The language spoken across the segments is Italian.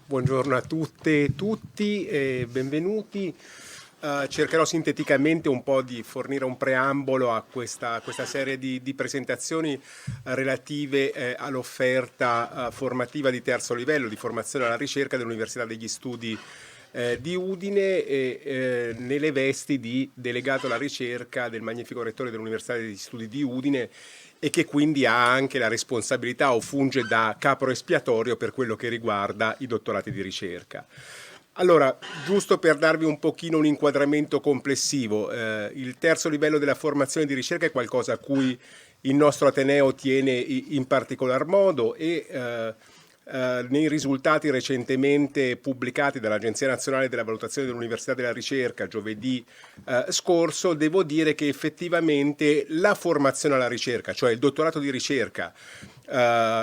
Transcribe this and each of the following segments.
Buongiorno a tutte e tutti e benvenuti. Cercherò sinteticamente un po' di fornire un preambolo a questa serie di presentazioni relative all'offerta formativa di terzo livello di formazione alla ricerca dell'Università degli Studi di Udine e nelle vesti di delegato alla ricerca del magnifico rettore dell'Università degli Studi di Udine, e che quindi ha anche la responsabilità o funge da capro espiatorio per quello che riguarda i dottorati di ricerca. Allora, giusto per darvi un pochino un inquadramento complessivo, il terzo livello della formazione di ricerca è qualcosa a cui il nostro Ateneo tiene in particolar modo e nei risultati recentemente pubblicati dall'Agenzia Nazionale della Valutazione dell'Università della Ricerca giovedì scorso, devo dire che effettivamente la formazione alla ricerca, cioè il dottorato di ricerca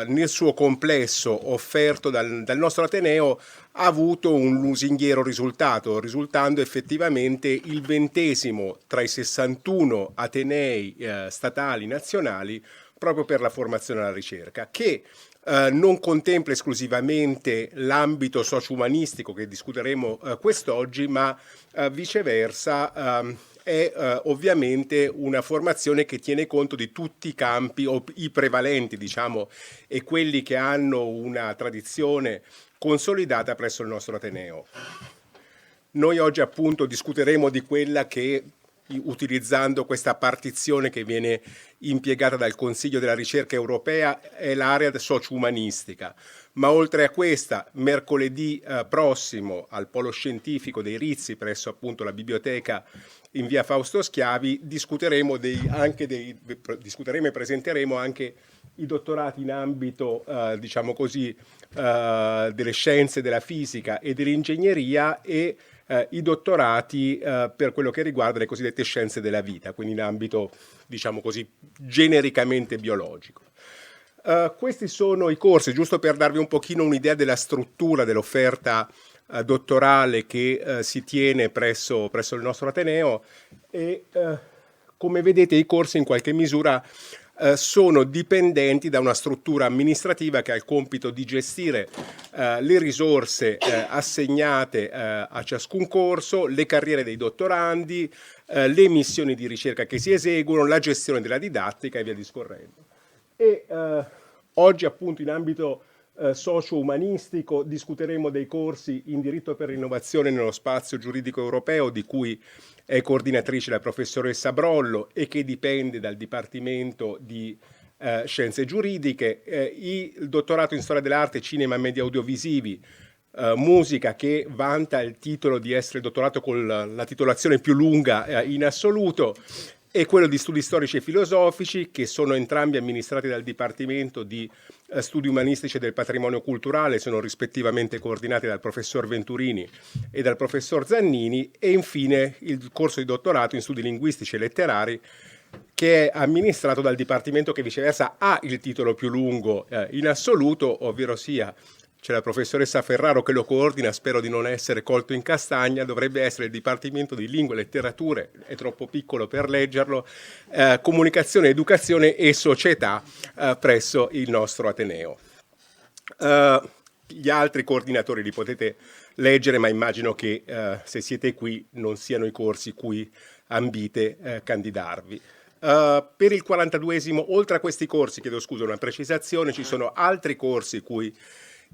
nel suo complesso offerto dal nostro Ateneo, ha avuto un lusinghiero risultato, risultando effettivamente il 20° tra i 61 Atenei statali nazionali proprio per la formazione alla ricerca, che non contempla esclusivamente l'ambito socio-umanistico che discuteremo quest'oggi, ma viceversa è ovviamente una formazione che tiene conto di tutti i campi, o i prevalenti, diciamo, e quelli che hanno una tradizione consolidata presso il nostro Ateneo. Noi oggi appunto discuteremo di quella che, utilizzando questa partizione che viene impiegata dal Consiglio della Ricerca Europea, è l'area socio-umanistica. Ma oltre a questa, mercoledì prossimo al Polo Scientifico dei Rizzi, presso appunto la biblioteca in via Fausto Schiavi, discuteremo e presenteremo anche i dottorati in ambito, diciamo così, delle scienze della fisica e dell'ingegneria e i dottorati per quello che riguarda le cosiddette scienze della vita, quindi in ambito, diciamo così, genericamente biologico. Questi sono i corsi, giusto per darvi un pochino un'idea della struttura dell'offerta dottorale che si tiene presso il nostro Ateneo e come vedete i corsi in qualche misura sono dipendenti da una struttura amministrativa che ha il compito di gestire le risorse assegnate a ciascun corso, le carriere dei dottorandi, le missioni di ricerca che si eseguono, la gestione della didattica e via discorrendo. E oggi appunto in ambito socio-umanistico discuteremo dei corsi in diritto per l'innovazione nello spazio giuridico europeo, di cui è coordinatrice la professoressa Brollo e che dipende dal Dipartimento di Scienze Giuridiche, il dottorato in Storia dell'Arte, Cinema, Media Audiovisivi, musica, che vanta il titolo di essere il dottorato con la titolazione più lunga in assoluto, e quello di Studi Storici e Filosofici, che sono entrambi amministrati dal Dipartimento di Studi Umanistici e del Patrimonio Culturale, sono rispettivamente coordinati dal professor Venturini e dal professor Zannini, e infine il corso di dottorato in Studi Linguistici e Letterari, che è amministrato dal Dipartimento che viceversa ha il titolo più lungo in assoluto, ovvero sia c'è la professoressa Ferraro che lo coordina, spero di non essere colto in castagna, dovrebbe essere il Dipartimento di Lingue e Letterature, è troppo piccolo per leggerlo, Comunicazione, Educazione e Società presso il nostro Ateneo. Gli altri coordinatori li potete leggere, ma immagino che se siete qui non siano i corsi cui ambite candidarvi. Per il 42esimo, oltre a questi corsi, chiedo scusa, una precisazione, ci sono altri corsi cui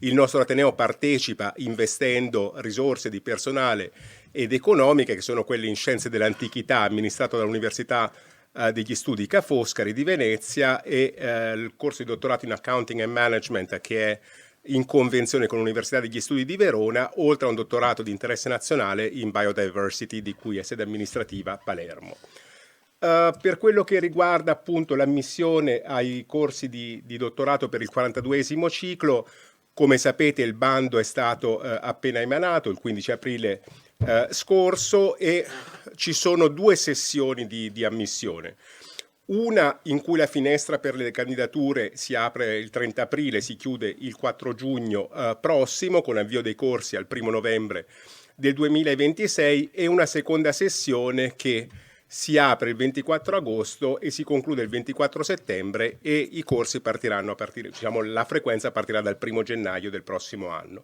il nostro Ateneo partecipa investendo risorse di personale ed economiche, che sono quelli in Scienze dell'Antichità, amministrato dall'Università degli Studi Ca' Foscari di Venezia, e il corso di dottorato in Accounting and Management, che è in convenzione con l'Università degli Studi di Verona, oltre a un dottorato di interesse nazionale in Biodiversity, di cui è sede amministrativa Palermo. Per quello che riguarda appunto l'ammissione ai corsi di dottorato per il 42esimo ciclo, come sapete il bando è stato appena emanato il 15 aprile scorso, e ci sono 2 sessioni di ammissione. Una in cui la finestra per le candidature si apre il 30 aprile, si chiude il 4 giugno prossimo, con avvio dei corsi al 1 novembre del 2026, e una seconda sessione che si apre il 24 agosto e si conclude il 24 settembre, e i corsi partiranno a partire, diciamo, la frequenza partirà dal 1 gennaio del prossimo anno.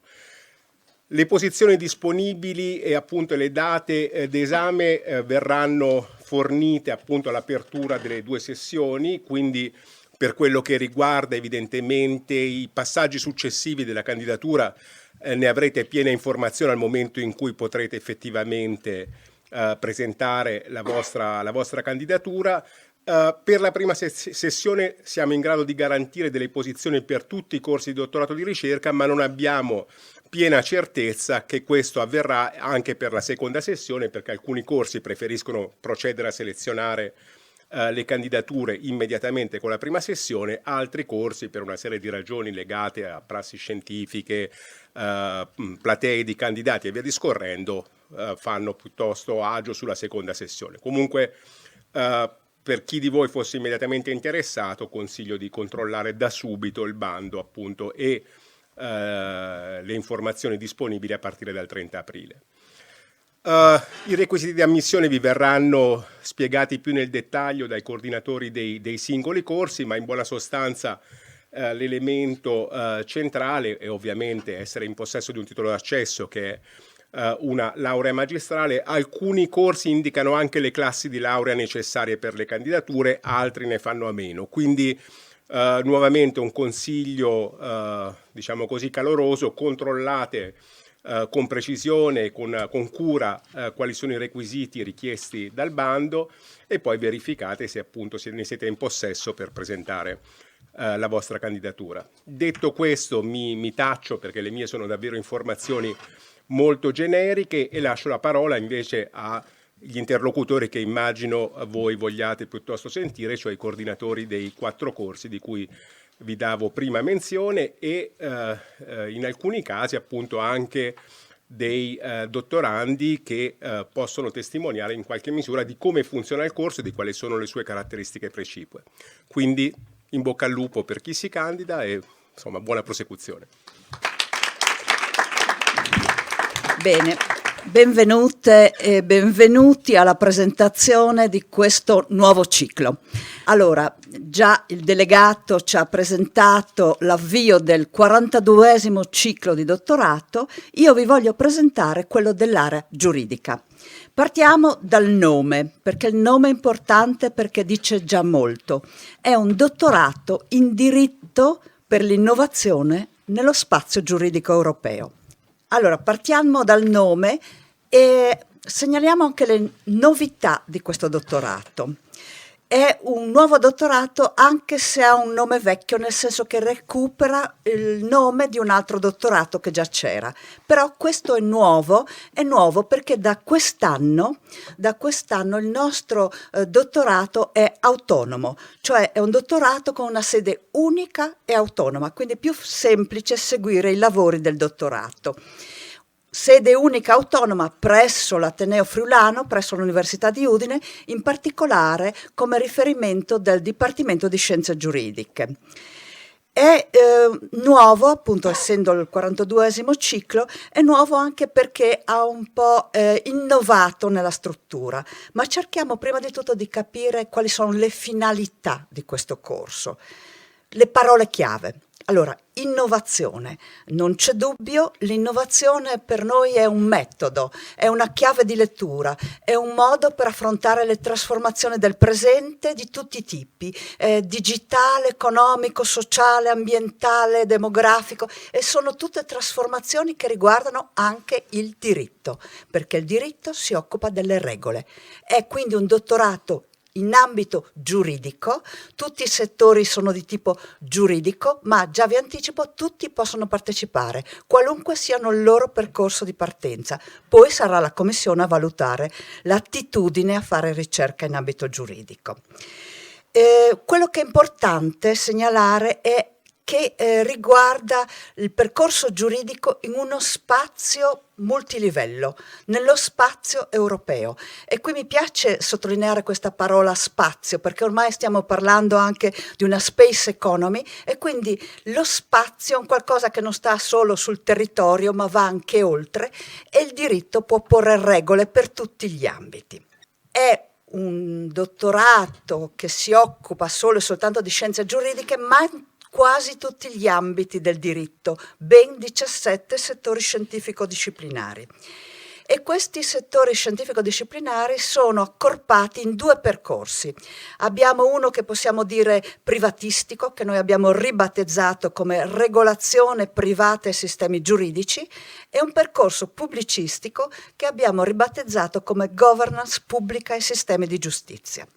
Le posizioni disponibili e appunto le date d'esame verranno fornite appunto all'apertura delle 2 sessioni, quindi per quello che riguarda evidentemente i passaggi successivi della candidatura ne avrete piena informazione al momento in cui potrete effettivamente presentare la vostra candidatura. Per la prima sessione siamo in grado di garantire delle posizioni per tutti i corsi di dottorato di ricerca, ma non abbiamo piena certezza che questo avverrà anche per la seconda sessione, perché alcuni corsi preferiscono procedere a selezionare le candidature immediatamente con la prima sessione, altri corsi per una serie di ragioni legate a prassi scientifiche, platee di candidati e via discorrendo, fanno piuttosto agio sulla seconda sessione. Comunque per chi di voi fosse immediatamente interessato consiglio di controllare da subito il bando appunto e le informazioni disponibili a partire dal 30 aprile. I requisiti di ammissione vi verranno spiegati più nel dettaglio dai coordinatori dei singoli corsi, ma in buona sostanza l'elemento centrale è ovviamente essere in possesso di un titolo d'accesso che è una laurea magistrale. Alcuni corsi indicano anche le classi di laurea necessarie per le candidature, altri ne fanno a meno, quindi nuovamente un consiglio diciamo così caloroso: controllate con precisione, con cura quali sono i requisiti richiesti dal bando e poi verificate se appunto ne siete in possesso per presentare la vostra candidatura. Detto questo mi taccio perché le mie sono davvero informazioni molto generiche e lascio la parola invece agli interlocutori che immagino voi vogliate piuttosto sentire, cioè i coordinatori dei 4 corsi di cui vi davo prima menzione e in alcuni casi appunto anche dei dottorandi che possono testimoniare in qualche misura di come funziona il corso e di quali sono le sue caratteristiche precipue. Quindi in bocca al lupo per chi si candida e insomma buona prosecuzione. Bene, benvenute e benvenuti alla presentazione di questo nuovo ciclo. Allora, già il delegato ci ha presentato l'avvio del 42esimo ciclo di dottorato, io vi voglio presentare quello dell'area giuridica. Partiamo dal nome, perché il nome è importante perché dice già molto. È un dottorato in diritto per l'innovazione nello spazio giuridico europeo. Allora, partiamo dal nome e segnaliamo anche le novità di questo dottorato. È un nuovo dottorato anche se ha un nome vecchio, nel senso che recupera il nome di un altro dottorato che già c'era. Però questo è nuovo perché da quest'anno il nostro dottorato è autonomo, cioè è un dottorato con una sede unica e autonoma, quindi è più semplice seguire i lavori del dottorato. Sede unica autonoma presso l'Ateneo Friulano, presso l'Università di Udine, in particolare come riferimento del Dipartimento di Scienze Giuridiche. È nuovo, appunto essendo il 42esimo ciclo, è nuovo anche perché ha un po' innovato nella struttura, ma cerchiamo prima di tutto di capire quali sono le finalità di questo corso. Le parole chiave. Allora, innovazione. Non c'è dubbio, l'innovazione per noi è un metodo, è una chiave di lettura, è un modo per affrontare le trasformazioni del presente di tutti i tipi, digitale, economico, sociale, ambientale, demografico, e sono tutte trasformazioni che riguardano anche il diritto, perché il diritto si occupa delle regole. È quindi un dottorato in ambito giuridico, tutti i settori sono di tipo giuridico, ma già vi anticipo, tutti possono partecipare, qualunque siano il loro percorso di partenza. Poi sarà la commissione a valutare l'attitudine a fare ricerca in ambito giuridico. Quello che è importante segnalare è che riguarda il percorso giuridico in uno spazio multilivello, nello spazio europeo. E qui mi piace sottolineare questa parola spazio, perché ormai stiamo parlando anche di una space economy e quindi lo spazio è un qualcosa che non sta solo sul territorio, ma va anche oltre, e il diritto può porre regole per tutti gli ambiti. È un dottorato che si occupa solo e soltanto di scienze giuridiche, ma quasi tutti gli ambiti del diritto, ben 17 settori scientifico-disciplinari. E questi settori scientifico-disciplinari sono accorpati in 2 percorsi. Abbiamo uno che possiamo dire privatistico, che noi abbiamo ribattezzato come regolazione privata e sistemi giuridici, e un percorso pubblicistico che abbiamo ribattezzato come governance pubblica e sistemi di giustizia.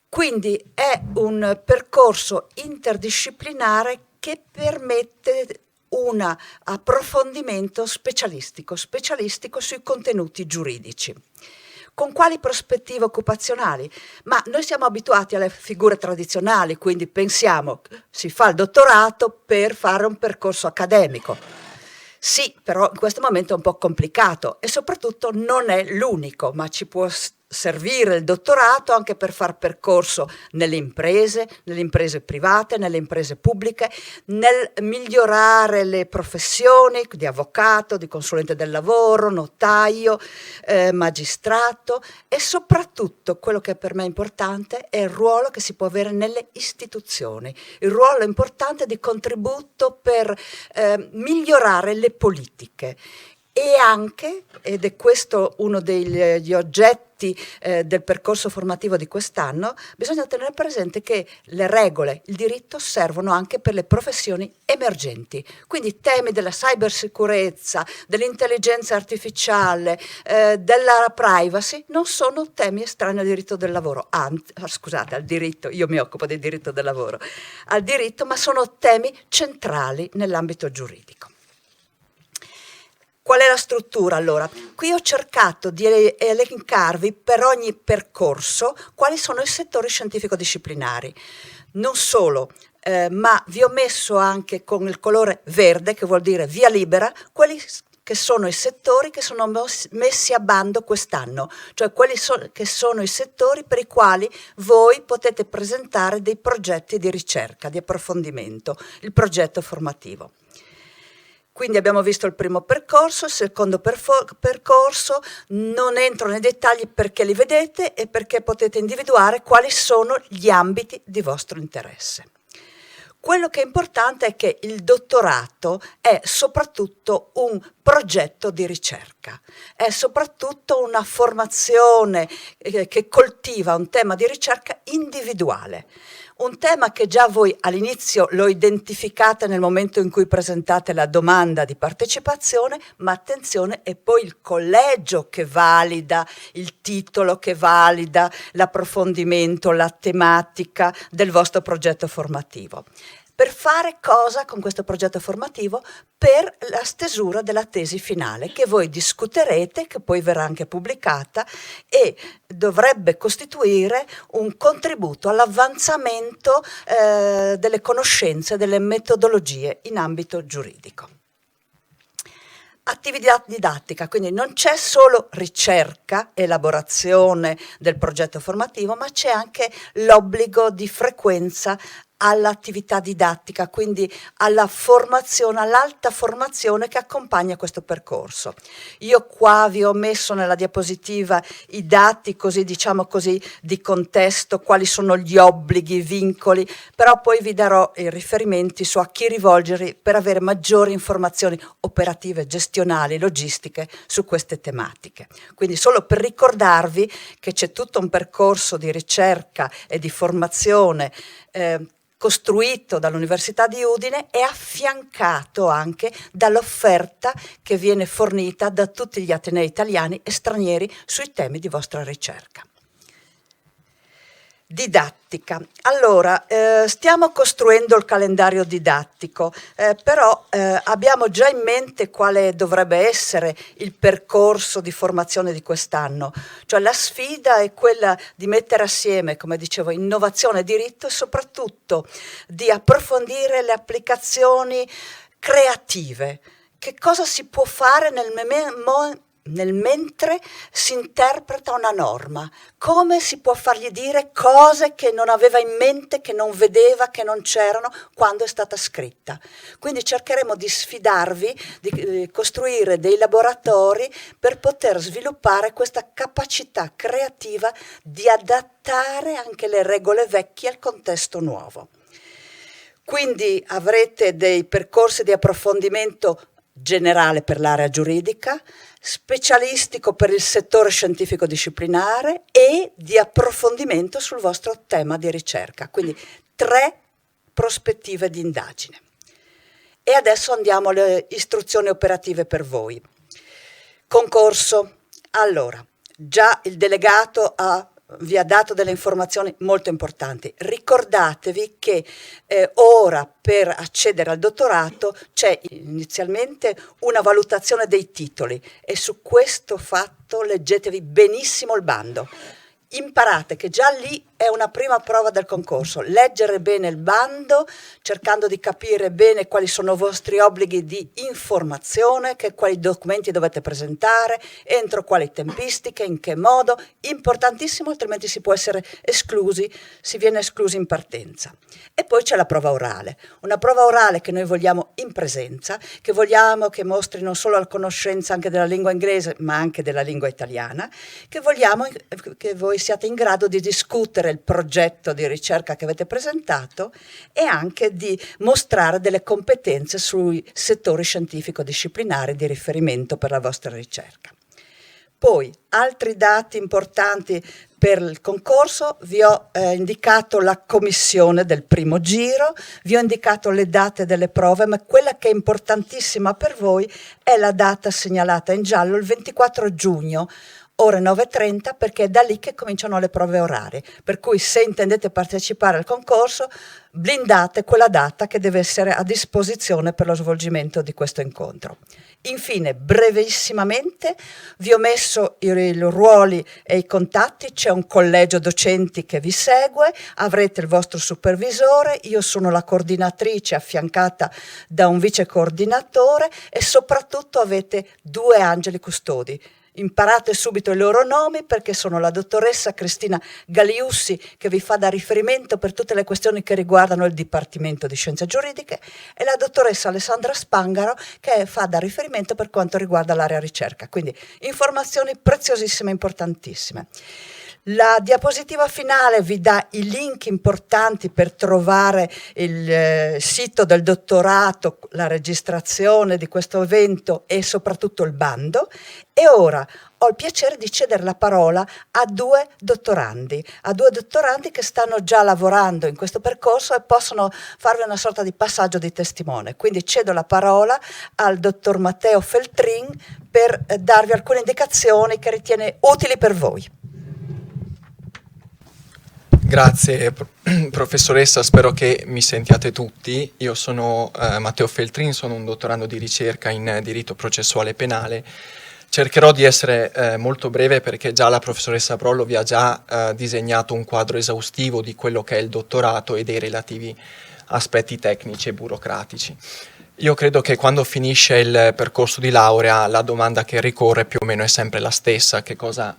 Quindi è un percorso interdisciplinare che permette un approfondimento specialistico sui contenuti giuridici. Con quali prospettive occupazionali? Ma noi siamo abituati alle figure tradizionali, quindi pensiamo, si fa il dottorato per fare un percorso accademico. Sì, però in questo momento è un po' complicato e soprattutto non è l'unico, ma ci può servire il dottorato anche per far percorso nelle imprese private, nelle imprese pubbliche, nel migliorare le professioni di avvocato, di consulente del lavoro, notaio, magistrato, e soprattutto quello che per me è importante è il ruolo che si può avere nelle istituzioni, il ruolo importante di contributo per migliorare le politiche. E anche, ed è questo uno degli oggetti del percorso formativo di quest'anno, bisogna tenere presente che le regole, il diritto servono anche per le professioni emergenti. Quindi temi della cybersicurezza, dell'intelligenza artificiale, della privacy non sono temi estranei al diritto del lavoro, al diritto, io mi occupo del diritto del lavoro, al diritto, ma sono temi centrali nell'ambito giuridico. Qual è la struttura allora? Qui ho cercato di elencarvi per ogni percorso quali sono i settori scientifico-disciplinari. Non solo, ma vi ho messo anche con il colore verde, che vuol dire via libera, quelli che sono i settori che sono messi a bando quest'anno, cioè quelli che sono i settori per i quali voi potete presentare dei progetti di ricerca, di approfondimento, il progetto formativo. Quindi abbiamo visto il primo percorso, il secondo percorso, non entro nei dettagli perché li vedete e perché potete individuare quali sono gli ambiti di vostro interesse. Quello che è importante è che il dottorato è soprattutto un progetto di ricerca, è soprattutto una formazione che coltiva un tema di ricerca individuale. Un tema che già voi all'inizio lo identificate nel momento in cui presentate la domanda di partecipazione, ma attenzione, è poi il collegio che valida il titolo, che valida l'approfondimento, la tematica del vostro progetto formativo. Per fare cosa con questo progetto formativo? Per la stesura della tesi finale che voi discuterete, che poi verrà anche pubblicata e dovrebbe costituire un contributo all'avanzamento delle conoscenze, delle metodologie in ambito giuridico. Attività didattica, quindi non c'è solo ricerca, elaborazione del progetto formativo, ma c'è anche l'obbligo di frequenza all'attività didattica, quindi alla formazione, all'alta formazione che accompagna questo percorso. Io qua vi ho messo nella diapositiva i dati così, diciamo così, di contesto, quali sono gli obblighi, i vincoli, però poi vi darò i riferimenti su a chi rivolgervi per avere maggiori informazioni operative, gestionali, logistiche su queste tematiche. Quindi solo per ricordarvi che c'è tutto un percorso di ricerca e di formazione costruito dall'Università di Udine e affiancato anche dall'offerta che viene fornita da tutti gli atenei italiani e stranieri sui temi di vostra ricerca. Didattica. Allora, stiamo costruendo il calendario didattico, però abbiamo già in mente quale dovrebbe essere il percorso di formazione di quest'anno. Cioè la sfida è quella di mettere assieme, come dicevo, innovazione e diritto e soprattutto di approfondire le applicazioni creative. Che cosa si può fare nel mentre si interpreta una norma, come si può fargli dire cose che non aveva in mente, che non vedeva, che non c'erano quando è stata scritta. Quindi cercheremo di sfidarvi, di costruire dei laboratori per poter sviluppare questa capacità creativa di adattare anche le regole vecchie al contesto nuovo. Quindi avrete dei percorsi di approfondimento generale per l'area giuridica, specialistico per il settore scientifico disciplinare e di approfondimento sul vostro tema di ricerca. Quindi 3 prospettive di indagine. E adesso andiamo alle istruzioni operative per voi. Concorso. Allora, già il delegato vi ha dato delle informazioni molto importanti. Ricordatevi che ora per accedere al dottorato c'è inizialmente una valutazione dei titoli e su questo fatto leggetevi benissimo il bando. Imparate che già lì è una prima prova del concorso, leggere bene il bando, cercando di capire bene quali sono i vostri obblighi di informazione, quali documenti dovete presentare, entro quali tempistiche, in che modo, importantissimo, altrimenti si può essere esclusi, si viene esclusi in partenza. E poi c'è la prova orale, una prova orale che noi vogliamo in presenza, che vogliamo che mostri non solo la conoscenza anche della lingua inglese, ma anche della lingua italiana, che vogliamo che voi siate in grado di discutere il progetto di ricerca che avete presentato e anche di mostrare delle competenze sui settori scientifico-disciplinari di riferimento per la vostra ricerca. Poi, altri dati importanti per il concorso, vi ho indicato la commissione del primo giro, vi ho indicato le date delle prove, ma quella che è importantissima per voi è la data segnalata in giallo, il 24 giugno, ore 9:30, perché è da lì che cominciano le prove orarie, per cui se intendete partecipare al concorso blindate quella data che deve essere a disposizione per lo svolgimento di questo incontro. Infine, brevissimamente, vi ho messo i ruoli e i contatti, c'è un collegio docenti che vi segue, avrete il vostro supervisore, io sono la coordinatrice affiancata da un vice coordinatore e soprattutto avete 2 angeli custodi. Imparate subito i loro nomi perché sono la dottoressa Cristina Galiussi che vi fa da riferimento per tutte le questioni che riguardano il Dipartimento di Scienze Giuridiche e la dottoressa Alessandra Spangaro che fa da riferimento per quanto riguarda l'area ricerca. Quindi informazioni preziosissime e importantissime. La diapositiva finale vi dà i link importanti per trovare il sito del dottorato, la registrazione di questo evento e soprattutto il bando. E ora ho il piacere di cedere la parola a 2 dottorandi, che stanno già lavorando in questo percorso e possono farvi una sorta di passaggio di testimone. Quindi cedo la parola al dottor Matteo Feltrin per darvi alcune indicazioni che ritiene utili per voi. Grazie professoressa, spero che mi sentiate tutti. Io sono Matteo Feltrin, sono un dottorando di ricerca in diritto processuale penale. Cercherò di essere molto breve perché già la professoressa Brollo vi ha già disegnato un quadro esaustivo di quello che è il dottorato e dei relativi aspetti tecnici e burocratici. Io credo che quando finisce il percorso di laurea la domanda che ricorre più o meno è sempre la stessa: che cosa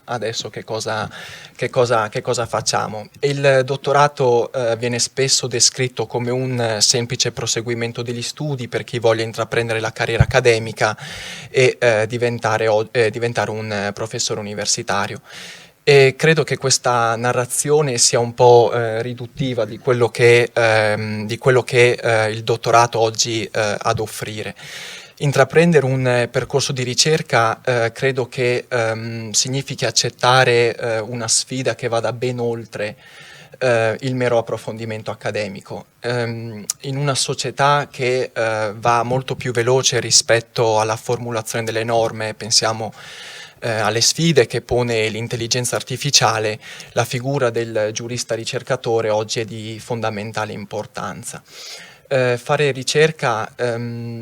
facciamo? Il dottorato viene spesso descritto come un semplice proseguimento degli studi per chi voglia intraprendere la carriera accademica e diventare un professore universitario. E credo che questa narrazione sia un po' riduttiva di quello che il dottorato oggi ha ad offrire. Intraprendere un percorso di ricerca credo che significhi accettare una sfida che vada ben oltre il mero approfondimento accademico. In una società che va molto più veloce rispetto alla formulazione delle norme, pensiamo alle sfide che pone l'intelligenza artificiale, la figura del giurista ricercatore oggi è di fondamentale importanza. Fare ricerca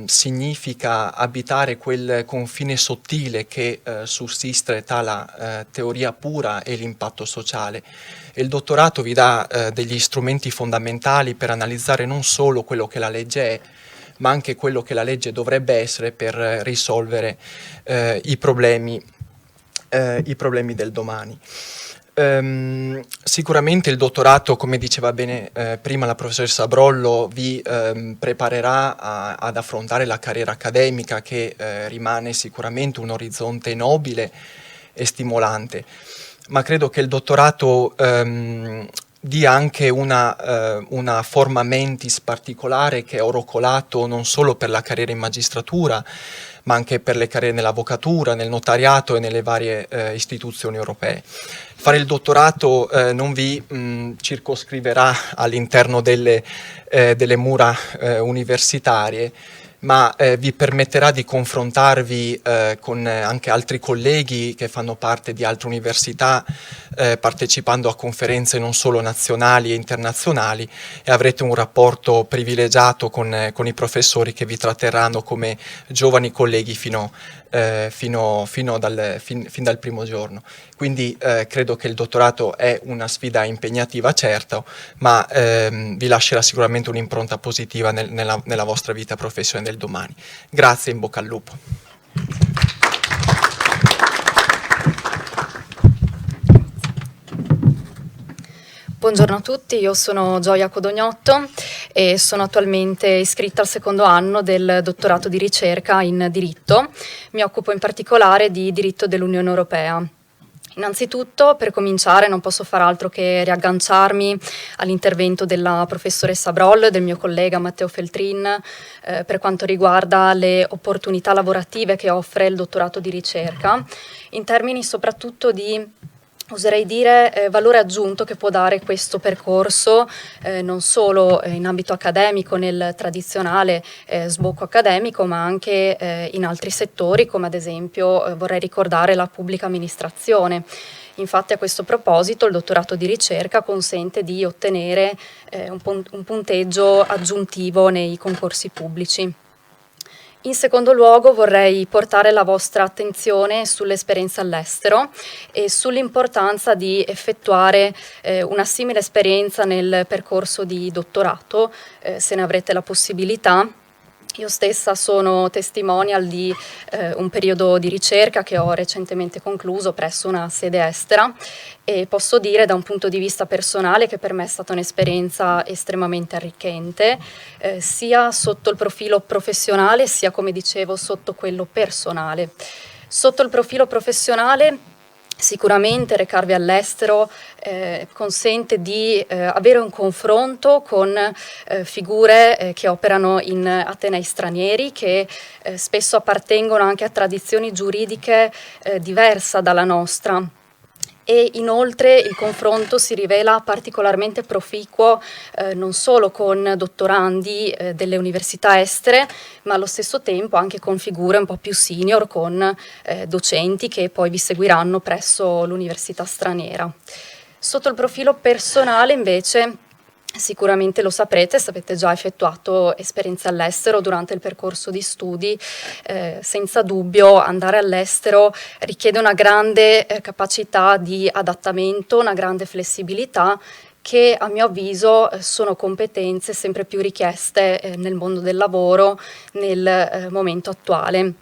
significa abitare quel confine sottile che sussiste tra la teoria pura e l'impatto sociale. E il dottorato vi dà degli strumenti fondamentali per analizzare non solo quello che la legge è, ma anche quello che la legge dovrebbe essere per risolvere i problemi del domani. Sicuramente il dottorato, come diceva bene prima la professoressa Brollo, vi preparerà ad affrontare la carriera accademica, che rimane sicuramente un orizzonte nobile e stimolante, ma credo che il dottorato dia anche una forma mentis particolare che è oro colato non solo per la carriera in magistratura, ma anche per le carriere nell'avvocatura, nel notariato e nelle varie istituzioni europee. Fare il dottorato non vi circoscriverà all'interno delle mura universitarie, ma vi permetterà di confrontarvi con anche altri colleghi che fanno parte di altre università, partecipando a conferenze non solo nazionali e internazionali, e avrete un rapporto privilegiato con i professori che vi tratterranno come giovani colleghi fin dal primo giorno. Quindi credo che il dottorato è una sfida impegnativa, certo, ma vi lascerà sicuramente un'impronta positiva nella vostra vita professionale del domani. Grazie e in bocca al lupo. Buongiorno a tutti, io sono Gioia Codognotto e sono attualmente iscritta al secondo anno del dottorato di ricerca in diritto. Mi occupo in particolare di diritto dell'Unione Europea. Innanzitutto, per cominciare, non posso far altro che riagganciarmi all'intervento della professoressa Broll, del mio collega Matteo Feltrin, per quanto riguarda le opportunità lavorative che offre il dottorato di ricerca, in termini soprattutto di, oserei dire, valore aggiunto che può dare questo percorso, non solo in ambito accademico, nel tradizionale sbocco accademico, ma anche in altri settori, come ad esempio vorrei ricordare la pubblica amministrazione. Infatti, a questo proposito il dottorato di ricerca consente di ottenere un punteggio aggiuntivo nei concorsi pubblici. In secondo luogo vorrei portare la vostra attenzione sull'esperienza all'estero e sull'importanza di effettuare una simile esperienza nel percorso di dottorato, se ne avrete la possibilità. Io stessa sono testimonial di un periodo di ricerca che ho recentemente concluso presso una sede estera e posso dire da un punto di vista personale che per me è stata un'esperienza estremamente arricchente, sia sotto il profilo professionale sia, come dicevo, sotto quello personale. Sotto il profilo professionale, sicuramente recarvi all'estero consente di avere un confronto con figure che operano in atenei stranieri, che spesso appartengono anche a tradizioni giuridiche diverse dalla nostra. E inoltre il confronto si rivela particolarmente proficuo non solo con dottorandi delle università estere, ma allo stesso tempo anche con figure un po' più senior, con docenti che poi vi seguiranno presso l'università straniera. Sotto il profilo personale, invece, sicuramente lo saprete se avete già effettuato esperienze all'estero durante il percorso di studi. Senza dubbio andare all'estero richiede una grande capacità di adattamento, una grande flessibilità, che a mio avviso sono competenze sempre più richieste nel mondo del lavoro nel momento attuale.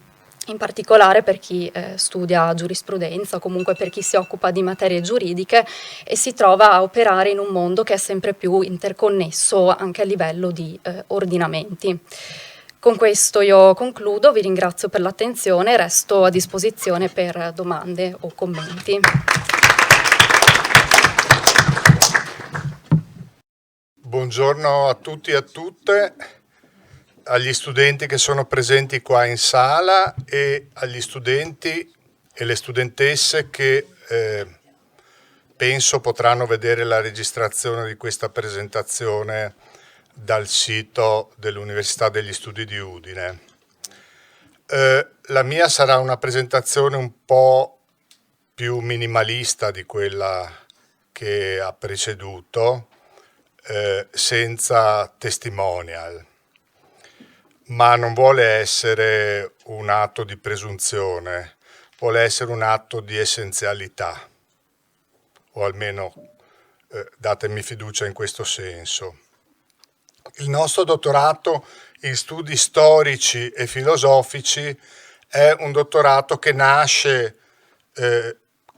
In particolare per chi studia giurisprudenza o comunque per chi si occupa di materie giuridiche e si trova a operare in un mondo che è sempre più interconnesso anche a livello di ordinamenti. Con questo io concludo, vi ringrazio per l'attenzione e resto a disposizione per domande o commenti. Buongiorno a tutti e a tutte, agli studenti che sono presenti qua in sala e agli studenti e le studentesse che penso potranno vedere la registrazione di questa presentazione dal sito dell'Università degli Studi di Udine. La mia sarà una presentazione un po' più minimalista di quella che ha preceduto, senza testimonial, ma non vuole essere un atto di presunzione, vuole essere un atto di essenzialità, o almeno datemi fiducia in questo senso. Il nostro dottorato in studi storici e filosofici è un dottorato che nasce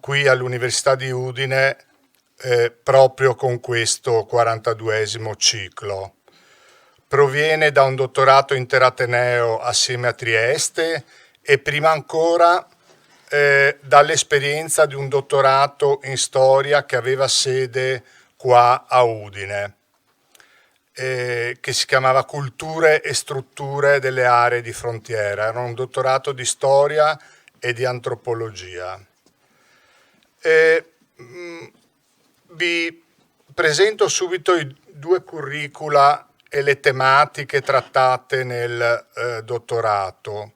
qui all'Università di Udine proprio con questo 42esimo ciclo. Proviene da un dottorato interateneo assieme a Trieste e prima ancora dall'esperienza di un dottorato in storia che aveva sede qua a Udine, che si chiamava Culture e strutture delle aree di frontiera. Era un dottorato di storia e di antropologia. Vi presento subito i due curricula e le tematiche trattate nel dottorato,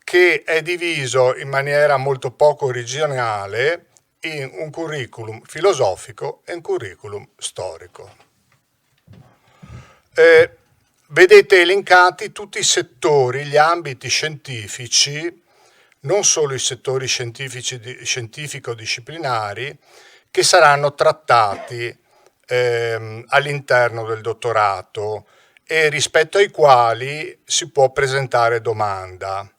che è diviso in maniera molto poco originale in un curriculum filosofico e un curriculum storico. Vedete elencati tutti i settori, gli ambiti scientifici, non solo i settori scientifici scientifico-disciplinari, che saranno trattati all'interno del dottorato e rispetto ai quali si può presentare domanda.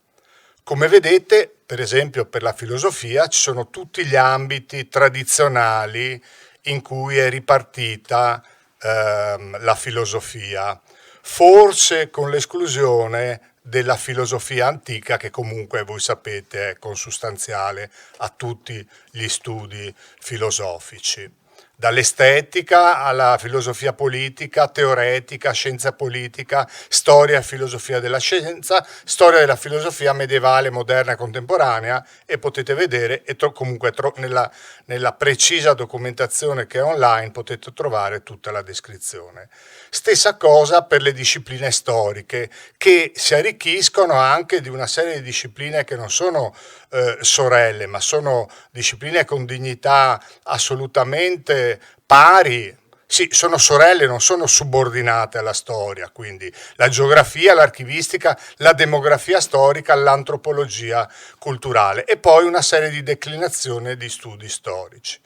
Come vedete, per esempio per la filosofia ci sono tutti gli ambiti tradizionali in cui è ripartita la filosofia, forse con l'esclusione della filosofia antica, che comunque voi sapete è consustanziale a tutti gli studi filosofici. Dall'estetica alla filosofia politica, teoretica, scienza politica, storia e filosofia della scienza, storia della filosofia medievale, moderna e contemporanea, e potete vedere, e comunque nella precisa documentazione che è online potete trovare tutta la descrizione. Stessa cosa per le discipline storiche, che si arricchiscono anche di una serie di discipline che non sono sorelle, ma sono discipline con dignità assolutamente pari. Sì, sono sorelle, non sono subordinate alla storia, quindi la geografia, l'archivistica, la demografia storica, l'antropologia culturale e poi una serie di declinazioni di studi storici.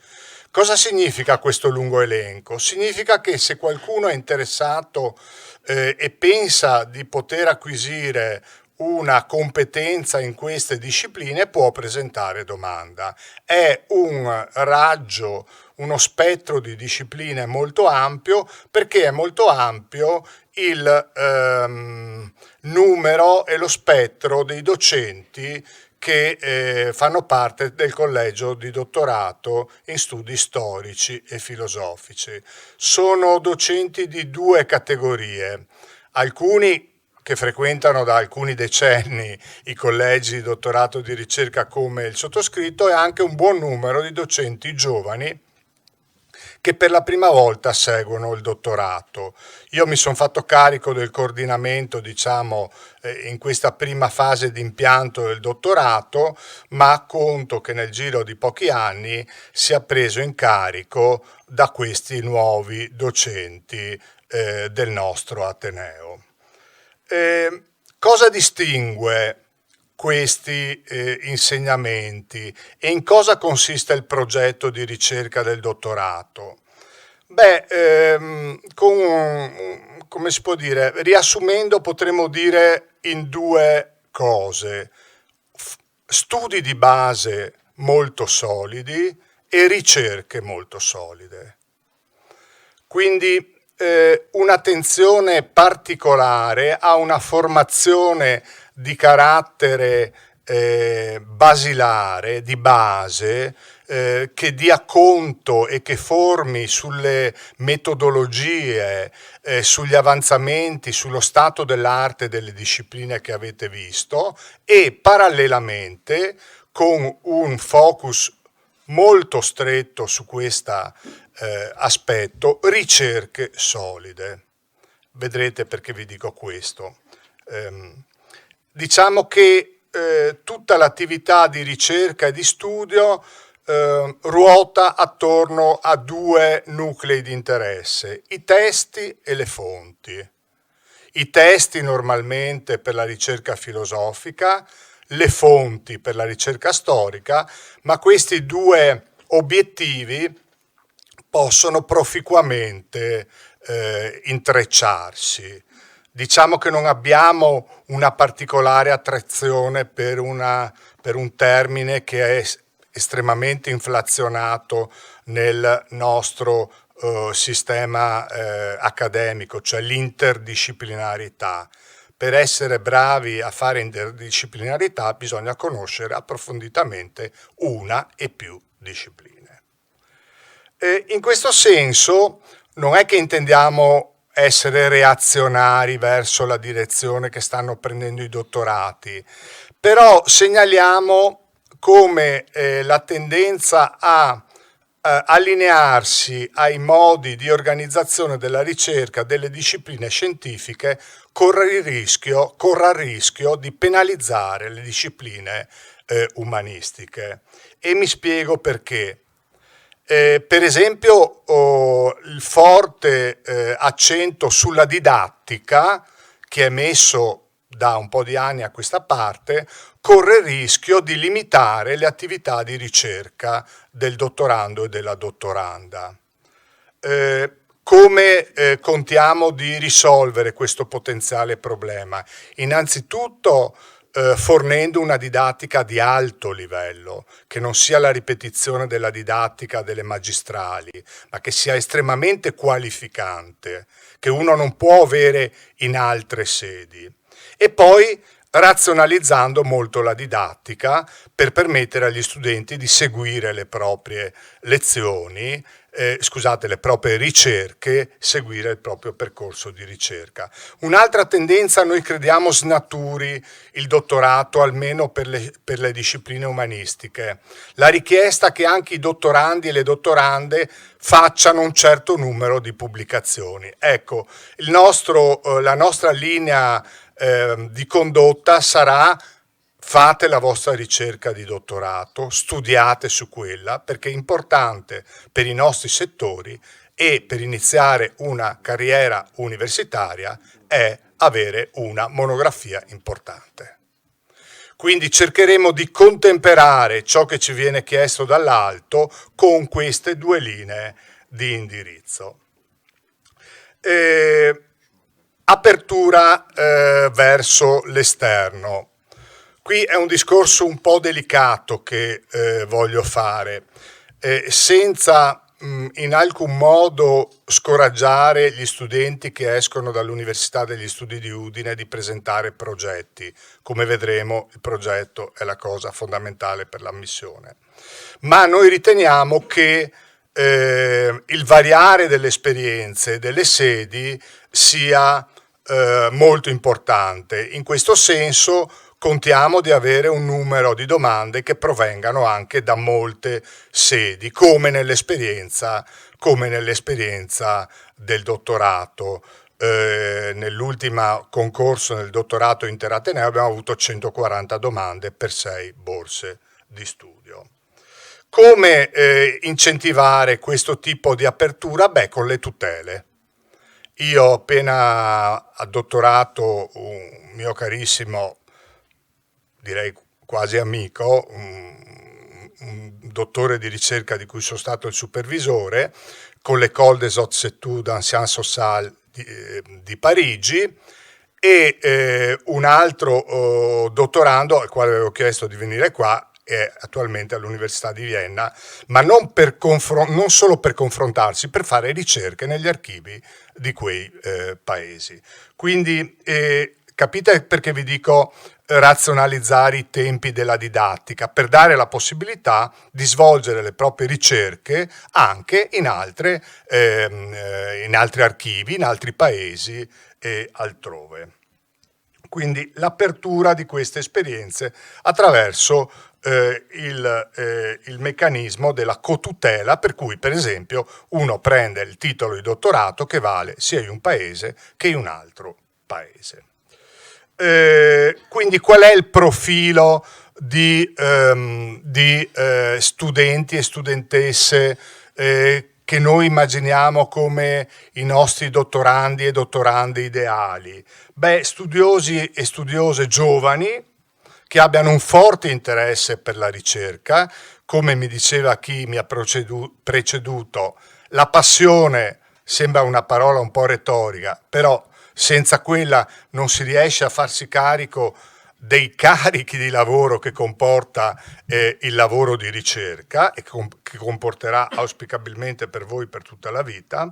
Cosa significa questo lungo elenco? Significa che se qualcuno è interessato e pensa di poter acquisire una competenza in queste discipline può presentare domanda. È un raggio, uno spettro di discipline molto ampio, perché è molto ampio il numero e lo spettro dei docenti che fanno parte del collegio di dottorato in studi storici e filosofici. Sono docenti di due categorie, alcuni che frequentano da alcuni decenni i collegi di dottorato di ricerca come il sottoscritto, e anche un buon numero di docenti giovani che per la prima volta seguono il dottorato. Io mi sono fatto carico del coordinamento, diciamo, in questa prima fase di impianto del dottorato, ma conto che nel giro di pochi anni sia preso in carico da questi nuovi docenti del nostro Ateneo. Cosa distingue questi insegnamenti e in cosa consiste il progetto di ricerca del dottorato? Come si può dire? Riassumendo, potremmo dire in due cose: studi di base molto solidi e ricerche molto solide. Quindi un'attenzione particolare a una formazione di carattere basilare, di base, che dia conto e che formi sulle metodologie, sugli avanzamenti, sullo stato dell'arte delle discipline che avete visto, e parallelamente con un focus molto stretto su questo aspetto, ricerche solide. Vedrete perché vi dico questo. Diciamo che tutta l'attività di ricerca e di studio ruota attorno a due nuclei di interesse: i testi e le fonti. I testi normalmente per la ricerca filosofica, le fonti per la ricerca storica, ma questi due obiettivi possono proficuamente intrecciarsi. Diciamo che non abbiamo una particolare attrazione per un termine che è estremamente inflazionato nel nostro sistema accademico, cioè l'interdisciplinarità. Per essere bravi a fare interdisciplinarità bisogna conoscere approfonditamente una e più discipline. In questo senso non è che intendiamo essere reazionari verso la direzione che stanno prendendo i dottorati, però segnaliamo come la tendenza a allinearsi ai modi di organizzazione della ricerca delle discipline scientifiche corra il rischio di penalizzare le discipline umanistiche. E mi spiego perché. Per esempio il forte accento sulla didattica che è messo da un po' di anni a questa parte corre il rischio di limitare le attività di ricerca del dottorando e della dottoranda. Come contiamo di risolvere questo potenziale problema? Innanzitutto fornendo una didattica di alto livello, che non sia la ripetizione della didattica delle magistrali, ma che sia estremamente qualificante, che uno non può avere in altre sedi. E poi razionalizzando molto la didattica per permettere agli studenti di seguire le proprie lezioni, le proprie ricerche, seguire il proprio percorso di ricerca. Un'altra tendenza, noi crediamo, snaturi il dottorato, almeno per le discipline umanistiche. La richiesta che anche i dottorandi e le dottorande facciano un certo numero di pubblicazioni. Ecco, la nostra linea di condotta sarà: fate la vostra ricerca di dottorato, studiate su quella, perché è importante per i nostri settori, e per iniziare una carriera universitaria è avere una monografia importante. Quindi cercheremo di contemperare ciò che ci viene chiesto dall'alto con queste due linee di indirizzo. Apertura verso l'esterno. Qui è un discorso un po' delicato che voglio fare, senza in alcun modo scoraggiare gli studenti che escono dall'Università degli Studi di Udine di presentare progetti. Come vedremo, il progetto è la cosa fondamentale per l'ammissione. Ma noi riteniamo che il variare delle esperienze e delle sedi sia molto importante. In questo senso contiamo di avere un numero di domande che provengano anche da molte sedi, come nell'esperienza del dottorato. Nell'ultimo concorso nel dottorato interateneo abbiamo avuto 140 domande per 6 borse di studio. Come incentivare questo tipo di apertura? Beh, con le tutele. Io ho appena addottorato un mio carissimo, direi quasi amico, un dottore di ricerca di cui sono stato il supervisore, con l'École des Hautes Études en Sciences Sociales di Parigi, e un altro dottorando al quale avevo chiesto di venire qua, è attualmente all'Università di Vienna, ma non solo per confrontarsi, per fare ricerche negli archivi di quei paesi. Quindi capite perché vi dico razionalizzare i tempi della didattica, per dare la possibilità di svolgere le proprie ricerche anche in altri archivi, in altri paesi e altrove. Quindi l'apertura di queste esperienze attraverso il meccanismo della cotutela, per cui per esempio uno prende il titolo di dottorato che vale sia in un paese che in un altro paese. Quindi qual è il profilo di studenti e studentesse che noi immaginiamo come i nostri dottorandi e dottorande ideali? Beh, studiosi e studiose giovani che abbiano un forte interesse per la ricerca, come mi diceva chi mi ha preceduto, la passione sembra una parola un po' retorica, però senza quella non si riesce a farsi carico dei carichi di lavoro che comporta il lavoro di ricerca e che comporterà auspicabilmente per voi per tutta la vita,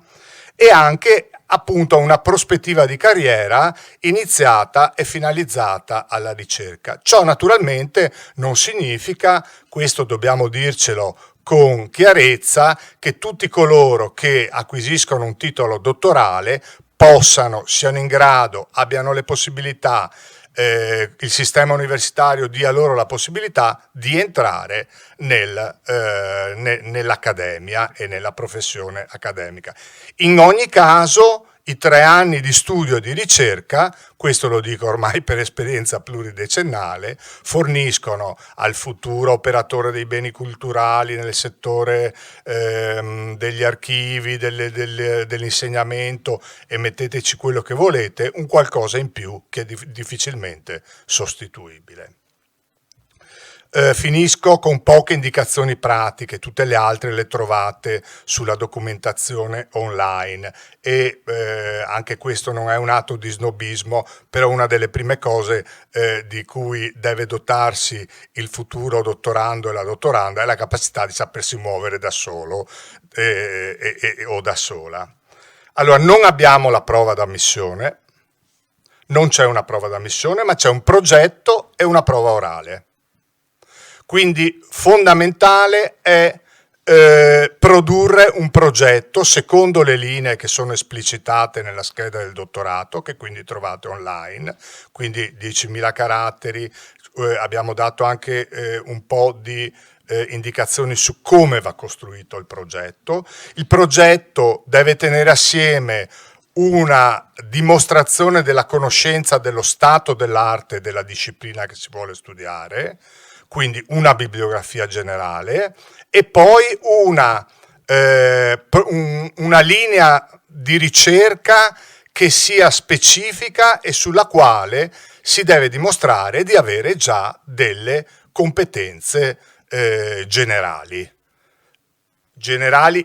e anche appunto una prospettiva di carriera iniziata e finalizzata alla ricerca. Ciò naturalmente non significa, questo dobbiamo dircelo con chiarezza che tutti coloro che acquisiscono un titolo dottorale siano in grado, abbiano le possibilità, il sistema universitario dia loro la possibilità di entrare nell'accademia e nella professione accademica. In ogni caso, i 3 anni di studio e di ricerca, questo lo dico ormai per esperienza pluridecennale, forniscono al futuro operatore dei beni culturali nel settore degli archivi, dell'insegnamento, e metteteci quello che volete, un qualcosa in più che è difficilmente sostituibile. Finisco con poche indicazioni pratiche, tutte le altre le trovate sulla documentazione online e anche questo non è un atto di snobismo, però una delle prime cose di cui deve dotarsi il futuro dottorando e la dottoranda è la capacità di sapersi muovere da solo o da sola. Allora, non abbiamo la prova d'ammissione, non c'è una prova d'ammissione, ma c'è un progetto e una prova orale. Quindi fondamentale è produrre un progetto secondo le linee che sono esplicitate nella scheda del dottorato, che quindi trovate online, quindi 10.000 caratteri, abbiamo dato anche un po' di indicazioni su come va costruito il progetto. Il progetto deve tenere assieme una dimostrazione della conoscenza dello stato dell'arte e della disciplina che si vuole studiare, quindi una bibliografia generale, e poi una linea di ricerca che sia specifica e sulla quale si deve dimostrare di avere già delle competenze generali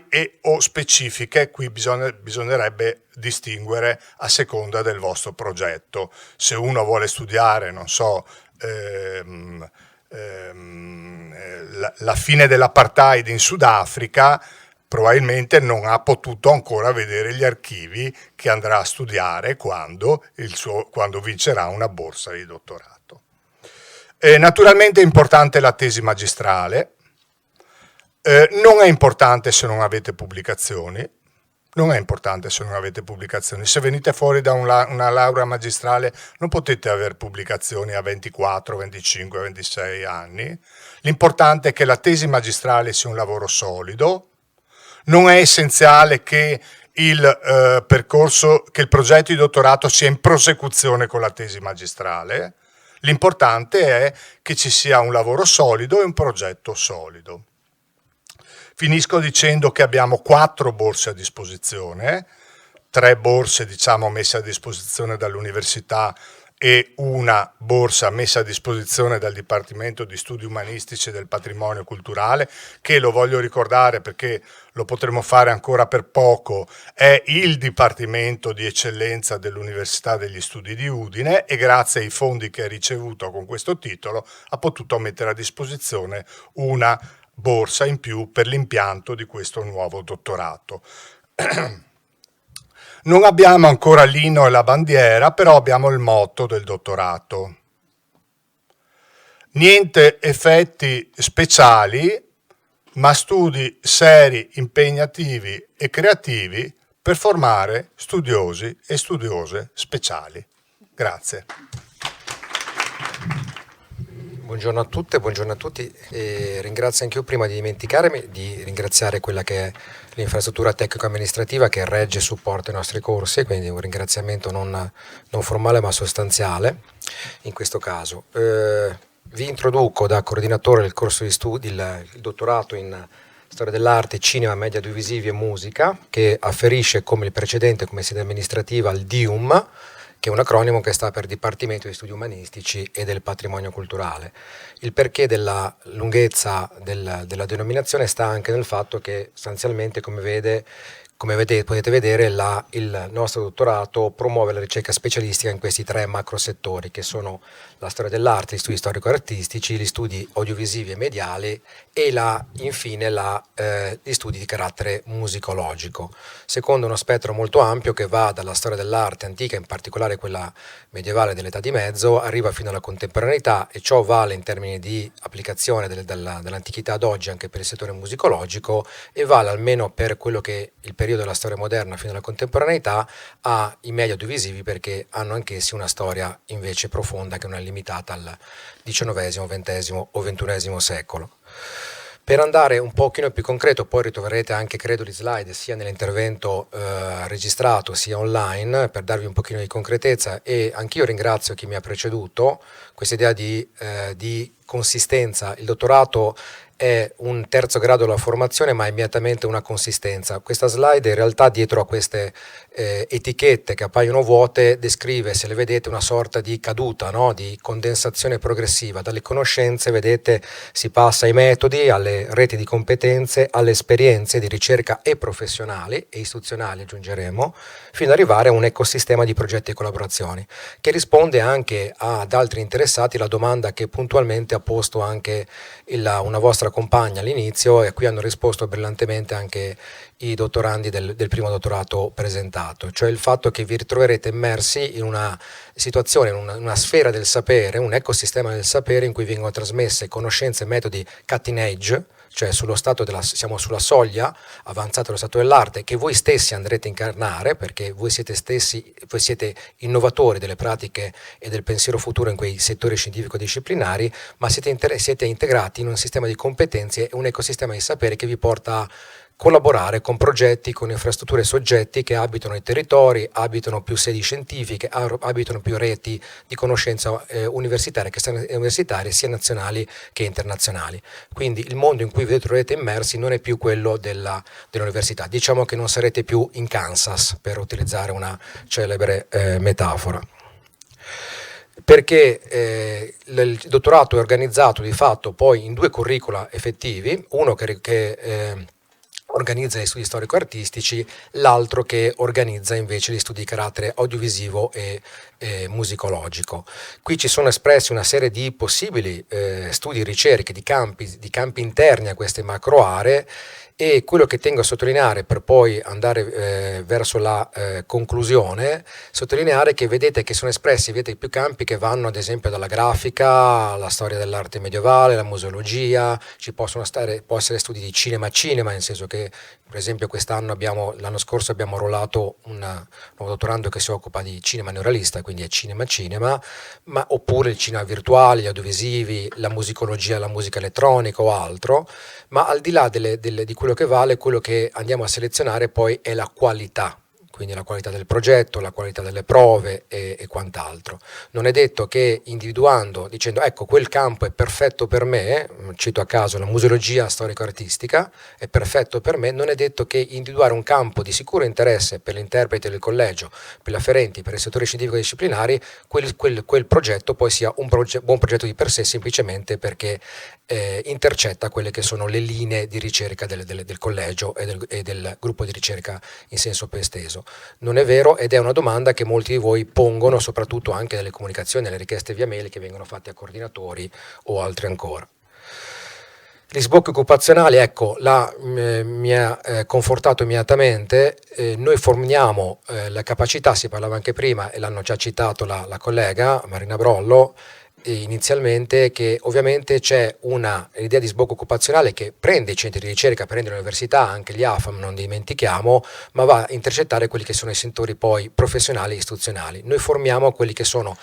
e o specifiche. Qui bisognerebbe distinguere a seconda del vostro progetto. Se uno vuole studiare, non so, la fine dell'apartheid in Sudafrica, probabilmente non ha potuto ancora vedere gli archivi che andrà a studiare quando vincerà una borsa di dottorato. Naturalmente è importante la tesi magistrale, non è importante se non avete pubblicazioni. Se venite fuori da una laurea magistrale non potete avere pubblicazioni a 24, 25, 26 anni. L'importante è che la tesi magistrale sia un lavoro solido. Non è essenziale che il progetto di dottorato sia in prosecuzione con la tesi magistrale. L'importante è che ci sia un lavoro solido e un progetto solido. Finisco dicendo che abbiamo 4 borse a disposizione, 3 borse messe a disposizione dall'università e una borsa messa a disposizione dal Dipartimento di Studi Umanistici e del Patrimonio Culturale, che, lo voglio ricordare perché lo potremo fare ancora per poco, è il Dipartimento di Eccellenza dell'Università degli Studi di Udine, e grazie ai fondi che ha ricevuto con questo titolo ha potuto mettere a disposizione una borsa in più per l'impianto di questo nuovo dottorato. Non abbiamo ancora l'inno e la bandiera, però abbiamo il motto del dottorato. Niente effetti speciali, ma studi seri, impegnativi e creativi per formare studiosi e studiose speciali. Grazie. Buongiorno a tutte, buongiorno a tutti. Ringrazio anche io, prima di dimenticarmi, di ringraziare quella che è l'infrastruttura tecnico-amministrativa che regge e supporta i nostri corsi, quindi un ringraziamento non formale ma sostanziale in questo caso. Vi introduco da coordinatore del corso di studi il dottorato in Storia dell'arte, Cinema, Media Audiovisivi e Musica, che afferisce come il precedente, come sede amministrativa, al DIUM, che è un acronimo che sta per Dipartimento di Studi Umanistici e del Patrimonio Culturale. Il perché della lunghezza della denominazione sta anche nel fatto che sostanzialmente, come vede, come potete vedere, il nostro dottorato promuove la ricerca specialistica in questi 3 macro settori, che sono la storia dell'arte, gli studi storico-artistici, gli studi audiovisivi e mediali e infine gli studi di carattere musicologico, secondo uno spettro molto ampio che va dalla storia dell'arte antica, in particolare quella medievale dell'età di mezzo, arriva fino alla contemporaneità, e ciò vale in termini di applicazione dall'antichità ad oggi anche per il settore musicologico, e vale almeno per quello che il periodo della storia moderna fino alla contemporaneità ai media audiovisivi, perché hanno anch'essi una storia invece profonda che non è limitata al XIX, XX o XXI secolo. Per andare un pochino più concreto, poi ritroverete anche credo le slide sia nell'intervento registrato sia online, per darvi un pochino di concretezza, e anch'io ringrazio chi mi ha preceduto, questa idea di consistenza. Il dottorato è un terzo grado della formazione, ma è immediatamente una consistenza. Questa slide in realtà, dietro a queste etichette che appaiono vuote, descrive, se le vedete, una sorta di caduta, no? Di condensazione progressiva. Dalle conoscenze, vedete, si passa ai metodi, alle reti di competenze, alle esperienze di ricerca e professionali e istituzionali, aggiungeremo, fino ad arrivare a un ecosistema di progetti e collaborazioni, che risponde anche ad altri interessati la domanda che puntualmente ha posto anche una vostra compagna all'inizio, e a cui hanno risposto brillantemente anche i dottorandi del primo dottorato presentato, cioè il fatto che vi ritroverete immersi in una situazione, in una sfera del sapere, un ecosistema del sapere in cui vengono trasmesse conoscenze e metodi cutting edge, cioè siamo sulla soglia avanzata dello stato dell'arte, che voi stessi andrete a incarnare, perché voi siete innovatori delle pratiche e del pensiero futuro in quei settori scientifico-disciplinari, ma siete integrati in un sistema di competenze e un ecosistema di sapere che vi porta a collaborare con progetti, con infrastrutture e soggetti che abitano i territori, abitano più sedi scientifiche, abitano più reti di conoscenza universitarie sia nazionali che internazionali. Quindi il mondo in cui vi trovate immersi non è più quello dell'università. Diciamo che non sarete più in Kansas, per utilizzare una celebre metafora. Perché il dottorato è organizzato di fatto poi in 2 curricula effettivi, uno che organizza gli studi storico-artistici, l'altro che organizza invece gli studi di carattere audiovisivo e musicologico. Qui ci sono espressi una serie di possibili studi e ricerche di campi interni a queste macro aree, e quello che tengo a sottolineare, per poi andare verso la conclusione, sottolineare che vedete che sono espressi, vedete, più campi che vanno ad esempio dalla grafica alla storia dell'arte medievale, la museologia, può essere studi di cinema, nel senso che per esempio l'anno scorso abbiamo arruolato un nuovo dottorando che si occupa di cinema neorealista, quindi è cinema, oppure il cinema virtuale, gli audiovisivi, la musicologia, la musica elettronica o altro, ma al di là di quello che vale, quello che andiamo a selezionare poi è la qualità. Quindi la qualità del progetto, la qualità delle prove e quant'altro. Non è detto che individuando, dicendo ecco quel campo è perfetto per me, cito a caso la museologia storico-artistica, è perfetto per me, non è detto che individuare un campo di sicuro interesse per l'interprete del collegio, per gli afferenti, per i settori scientifico-disciplinari, quel progetto poi sia un buon progetto di per sé, semplicemente perché intercetta quelle che sono le linee di ricerca del collegio e del gruppo di ricerca in senso più esteso. Non è vero, ed è una domanda che molti di voi pongono, soprattutto anche nelle comunicazioni, nelle richieste via mail che vengono fatte a coordinatori o altri ancora. Gli sbocchi occupazionali, ecco, mi ha confortato immediatamente. Noi forniamo la capacità, si parlava anche prima e l'hanno già citato la collega Marina Brollo, inizialmente, che ovviamente c'è l'idea di sbocco occupazionale che prende i centri di ricerca, prende le università, anche gli AFAM non dimentichiamo, ma va a intercettare quelli che sono i settori poi professionali e istituzionali. Noi formiamo quelli che sono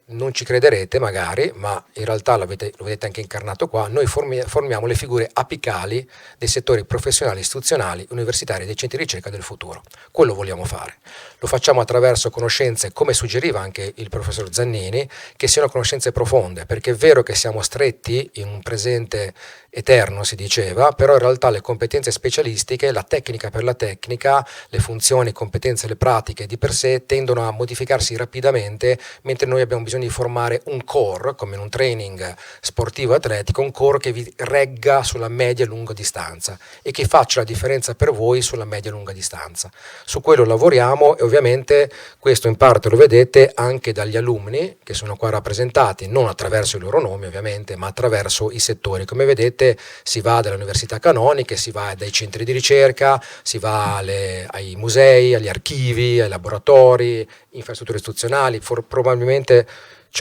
non ci crederete magari, ma in realtà lo vedete anche incarnato qua, noi formiamo le figure apicali dei settori professionali, istituzionali, universitari e dei centri di ricerca del futuro. Quello vogliamo fare. Lo facciamo attraverso conoscenze, come suggeriva anche il professor Zannini, che siano conoscenze profonde, perché è vero che siamo stretti in un presente eterno, si diceva, però in realtà le competenze specialistiche, la tecnica per la tecnica, le funzioni, competenze, le pratiche di per sé tendono a modificarsi rapidamente, mentre noi abbiamo bisogno di formare un core, come in un training sportivo atletico, un core che vi regga sulla media e lunga distanza e che faccia la differenza per voi sulla media e lunga distanza. Su quello lavoriamo e ovviamente questo in parte lo vedete anche dagli alunni che sono qua rappresentati, non attraverso i loro nomi ovviamente, ma attraverso i settori. Come vedete si va dalle università canoniche, si va dai centri di ricerca, si va ai musei, agli archivi, ai laboratori, infrastrutture istituzionali, probabilmente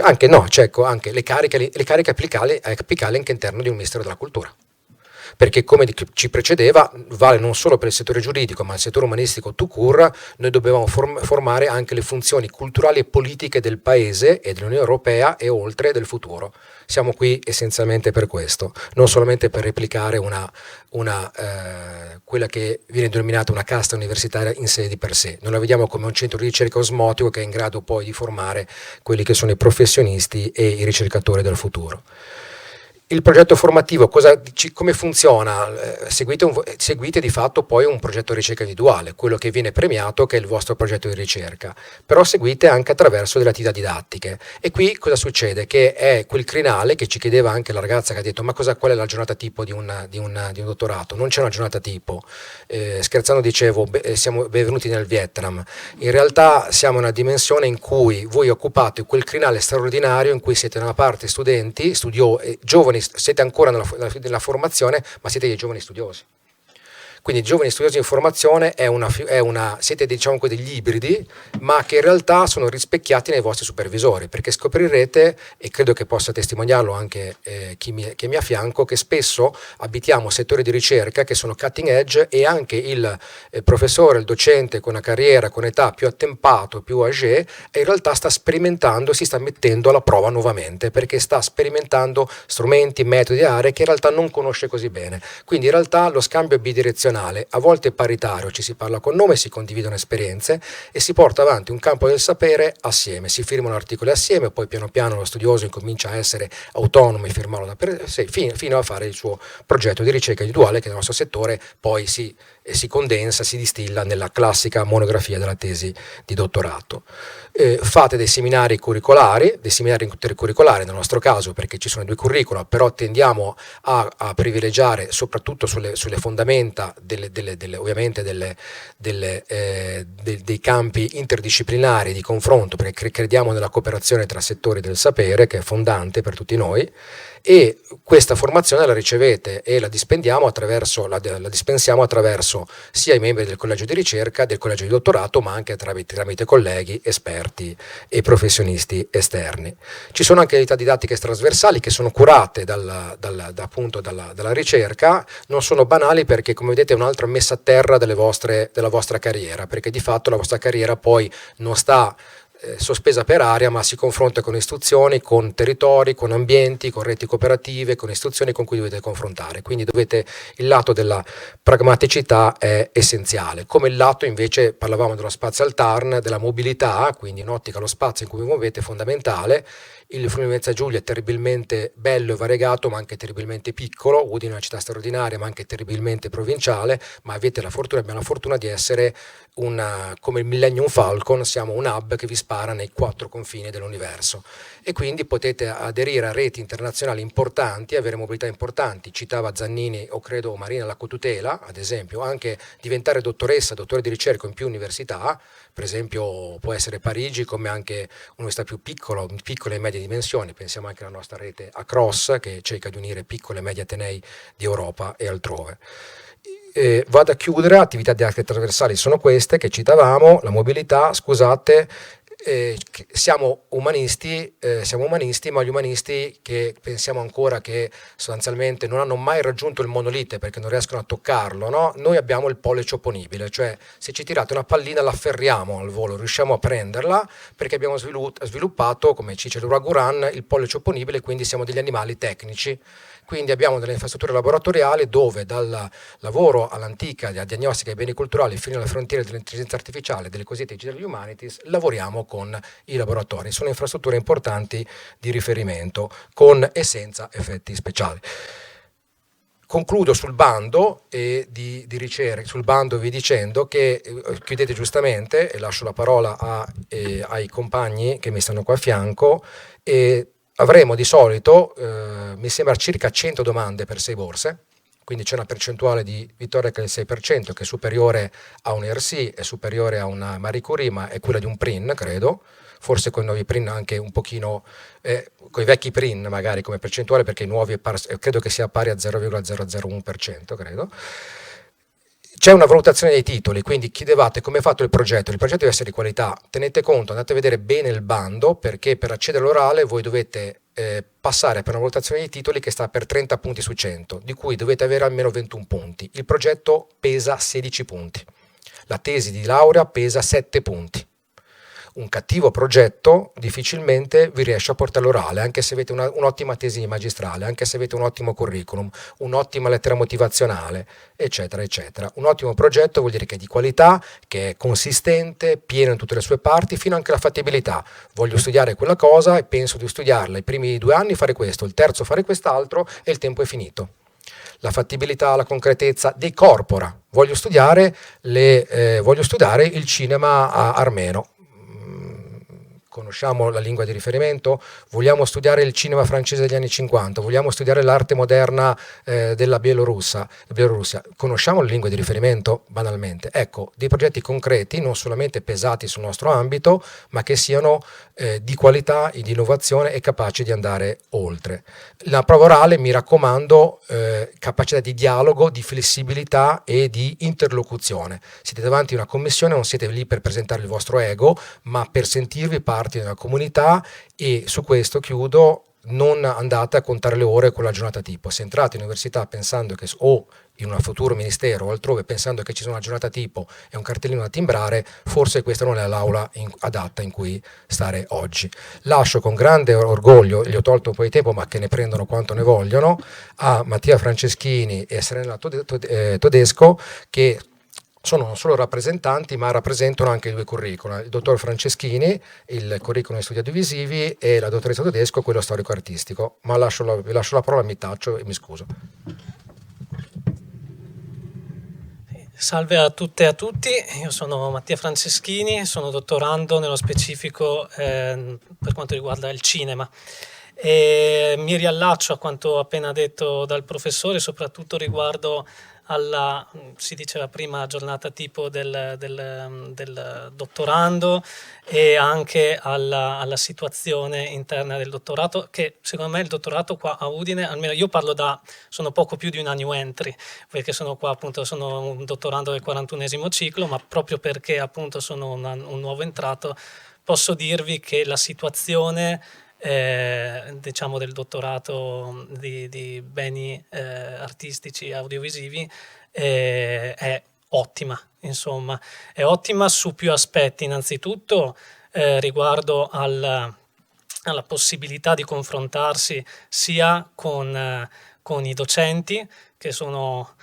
anche le cariche apicali anche all'interno di un Ministero della Cultura. Perché come ci precedeva, vale non solo per il settore giuridico, ma il settore umanistico tout court, noi dobbiamo formare anche le funzioni culturali e politiche del Paese e dell'Unione Europea e oltre del futuro. Siamo qui essenzialmente per questo, non solamente per replicare quella che viene denominata una casta universitaria in sé di per sé. Noi la vediamo come un centro di ricerca osmotico che è in grado poi di formare quelli che sono i professionisti e i ricercatori del futuro. Il progetto formativo, come funziona? Seguite di fatto poi un progetto di ricerca individuale, quello che viene premiato, che è il vostro progetto di ricerca, però seguite anche attraverso delle attività didattiche. E qui cosa succede? Che è quel crinale che ci chiedeva anche la ragazza che ha detto: ma qual è la giornata tipo di un dottorato? Non c'è una giornata tipo. Scherzando dicevo, siamo benvenuti nel Vietnam. In realtà siamo in una dimensione in cui voi occupate quel crinale straordinario in cui siete da una parte studenti, giovani, siete ancora nella formazione, ma siete dei giovani studiosi. Quindi giovani studiosi in formazione siete diciamo degli ibridi, ma che in realtà sono rispecchiati nei vostri supervisori, perché scoprirete, e credo che possa testimoniarlo anche chi mi affianco, che spesso abitiamo settori di ricerca che sono cutting edge e anche il professore, il docente con una carriera, con età più attempato, più âgé, e in realtà sta sperimentando, si sta mettendo alla prova nuovamente, perché sta sperimentando strumenti, metodi, aree che in realtà non conosce così bene. Quindi in realtà lo scambio è bidirezionale, a volte paritario, ci si parla con nome, si condividono esperienze e si porta avanti un campo del sapere assieme, si firmano articoli assieme, poi piano piano lo studioso incomincia a essere autonomo e firmarlo da per sé, fino a fare il suo progetto di ricerca individuale che nel nostro settore poi si condensa, si distilla nella classica monografia della tesi di dottorato. Fate dei seminari curricolari, dei seminari intercurricolari nel nostro caso, perché ci sono 2 curricula, però tendiamo a privilegiare soprattutto sulle fondamenta dei campi interdisciplinari di confronto, perché crediamo nella cooperazione tra settori del sapere, che è fondante per tutti noi, e questa formazione la ricevete e la dispensiamo attraverso sia i membri del collegio di ricerca, del collegio di dottorato, ma anche tramite colleghi, esperti e professionisti esterni. Ci sono anche attività didattiche trasversali che sono curate dalla ricerca, non sono banali perché, come vedete, è un'altra messa a terra della vostra carriera, perché di fatto la vostra carriera poi non sta sospesa per aria, ma si confronta con istituzioni, con territori, con ambienti, con reti cooperative, con istituzioni con cui dovete confrontare. Quindi il lato della pragmaticità è essenziale, come il lato invece, parlavamo dello spatial turn, della mobilità, quindi in ottica lo spazio in cui vi muovete è fondamentale. Il Friuli Venezia Giulia è terribilmente bello e variegato, ma anche terribilmente piccolo. Udine è una città straordinaria, ma anche terribilmente provinciale, ma abbiamo la fortuna di essere come il Millennium Falcon, siamo un hub che vi spara nei 4 confini dell'universo e quindi potete aderire a reti internazionali importanti, avere mobilità importanti. Citava Zannini o credo Marina Laccotutela, ad esempio, anche diventare dottore di ricerca in più università, per esempio può essere Parigi, come anche un'università più piccola e medie dimensioni. Pensiamo anche alla nostra rete Across, che cerca di unire piccoli e medi atenei di Europa e altrove. Vado a chiudere. Attività didattiche trasversali sono queste che citavamo, la mobilità, scusate. Siamo umanisti, ma gli umanisti che pensiamo ancora che sostanzialmente non hanno mai raggiunto il monolite perché non riescono a toccarlo, no? Noi abbiamo il pollice opponibile, cioè se ci tirate una pallina la afferriamo al volo, riusciamo a prenderla perché abbiamo sviluppato, come Cicero Raguran, il pollice opponibile, quindi siamo degli animali tecnici. Quindi abbiamo delle infrastrutture laboratoriali dove dal lavoro all'antica, della diagnostica dei beni culturali fino alle frontiere dell'intelligenza artificiale, delle cosiddette digital humanities, lavoriamo con i laboratori. Sono infrastrutture importanti di riferimento con e senza effetti speciali. Concludo sul bando di ricerca, sul bando vi dicendo che chiudete giustamente, e lascio la parola ai compagni che mi stanno qua a fianco, e avremo di solito, mi sembra, circa 100 domande per 6 borse, quindi c'è una percentuale di vittoria che è il 6%, che è superiore a un ERC, è superiore a una Marie Curie, ma è quella di un PRIN, credo, forse con i nuovi PRIN anche un pochino, con i vecchi PRIN magari come percentuale, perché i nuovi credo che sia pari a 0,001%, credo. C'è una valutazione dei titoli, quindi chiedevate come è fatto il progetto deve essere di qualità, tenete conto, andate a vedere bene il bando, perché per accedere all'orale voi dovete passare per una valutazione dei titoli che sta per 30 punti su 100, di cui dovete avere almeno 21 punti, il progetto pesa 16 punti, la tesi di laurea pesa 7 punti. Un cattivo progetto difficilmente vi riesce a portare all'orale, anche se avete un'ottima tesi magistrale, anche se avete un ottimo curriculum, un'ottima lettera motivazionale, eccetera, eccetera. Un ottimo progetto vuol dire che è di qualità, che è consistente, pieno in tutte le sue parti, fino anche alla fattibilità. Voglio studiare quella cosa e penso di studiarla. I primi 2 anni fare questo, il terzo fare quest'altro e il tempo è finito. La fattibilità, la concretezza dei corpora. Voglio studiare il cinema armeno. Conosciamo la lingua di riferimento, vogliamo studiare il cinema francese degli anni 50, vogliamo studiare l'arte moderna della Bielorussia, conosciamo la lingua di riferimento banalmente. Ecco, dei progetti concreti, non solamente pesati sul nostro ambito, ma che siano di qualità, di innovazione e capaci di andare oltre. La prova orale, mi raccomando, capacità di dialogo, di flessibilità e di interlocuzione. Siete davanti a una commissione, non siete lì per presentare il vostro ego, ma per sentirvi parte di una comunità, e su questo chiudo: non andate a contare le ore con la giornata tipo. Se entrate in università pensando che, o in un futuro ministero o altrove pensando che ci sia una giornata tipo e un cartellino da timbrare, forse questa non è l'aula adatta in cui stare oggi. Lascio con grande orgoglio, gli ho tolto un po' di tempo ma che ne prendono quanto ne vogliono, a Mattia Franceschini e Serena Todesco, che sono non solo rappresentanti, ma rappresentano anche i 2 curricula. Il dottor Franceschini, il curriculum di studi audiovisivi, e la dottoressa Todesco, quello storico-artistico. Ma vi lascio la parola, mi taccio e mi scuso. Salve a tutte e a tutti, io sono Mattia Franceschini, sono dottorando nello specifico per quanto riguarda il cinema. E mi riallaccio a quanto appena detto dal professore, soprattutto riguardo alla, si diceva prima, giornata tipo del dottorando, e anche alla situazione interna del dottorato, che secondo me il dottorato qua a Udine, almeno io sono poco più di una new entry, perché sono qua appunto, sono un dottorando del 41esimo ciclo, ma proprio perché appunto sono un nuovo entrato, posso dirvi che la situazione diciamo del dottorato di beni artistici audiovisivi è ottima, insomma, è ottima su più aspetti. Innanzitutto riguardo alla possibilità di confrontarsi sia con i docenti, che sono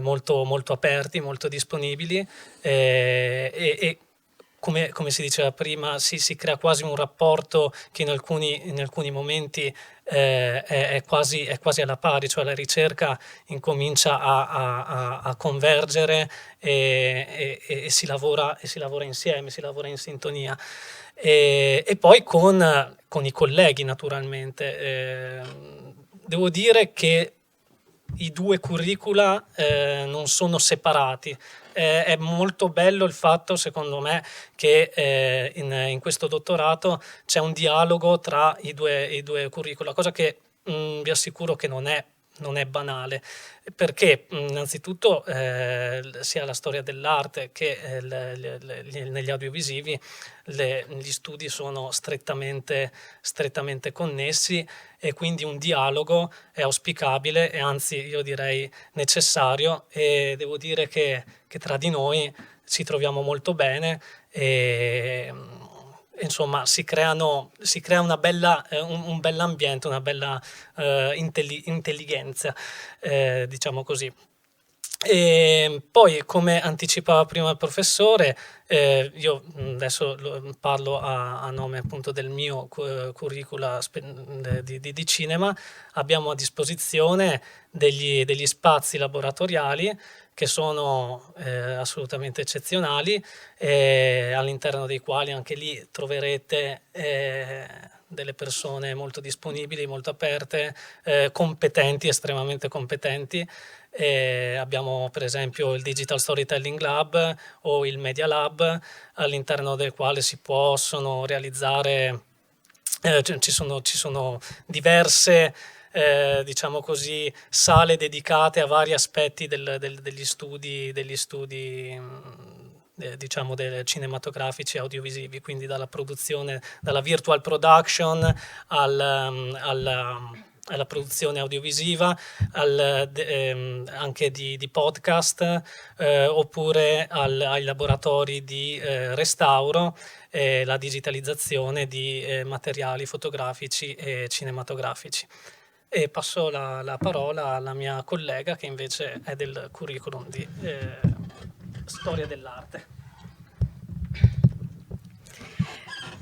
molto, molto aperti, molto disponibili, e come si diceva prima, si crea quasi un rapporto che in alcuni momenti è quasi alla pari, cioè la ricerca incomincia a convergere e si lavora insieme, si lavora in sintonia. E poi con i colleghi, naturalmente. Devo dire che i 2 curricula non sono separati. È molto bello il fatto, secondo me, che in questo dottorato c'è un dialogo tra i due curricula, cosa che vi assicuro che non è banale, perché innanzitutto sia la storia dell'arte che negli audiovisivi gli studi sono strettamente connessi, e quindi un dialogo è auspicabile e anzi io direi necessario, e devo dire che tra di noi ci troviamo molto bene e insomma si crea una bella, un bell'ambiente, una bella intelligenza, diciamo così. E poi, come anticipava prima il professore, io adesso parlo a nome appunto del mio curricula di cinema, abbiamo a disposizione degli spazi laboratoriali che sono assolutamente eccezionali, all'interno dei quali anche lì troverete delle persone molto disponibili, molto aperte, competenti, estremamente competenti. Abbiamo per esempio il Digital Storytelling Lab o il Media Lab, all'interno del quale si possono realizzare, ci sono diverse diciamo così, sale dedicate a vari aspetti degli studi diciamo cinematografici, audiovisivi, quindi dalla produzione, dalla virtual production alla produzione audiovisiva, anche di podcast, oppure ai laboratori di restauro, la digitalizzazione di materiali fotografici e cinematografici. E passo la parola alla mia collega, che invece è del curriculum di Storia dell'arte.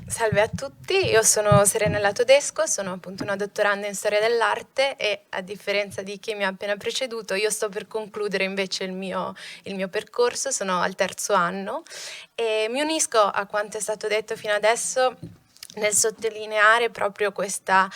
Salve a tutti, io sono Serenella Todesco, sono appunto una dottoranda in Storia dell'arte e a differenza di chi mi ha appena preceduto io sto per concludere invece il mio percorso, sono al 3° anno e mi unisco a quanto è stato detto fino adesso nel sottolineare proprio questa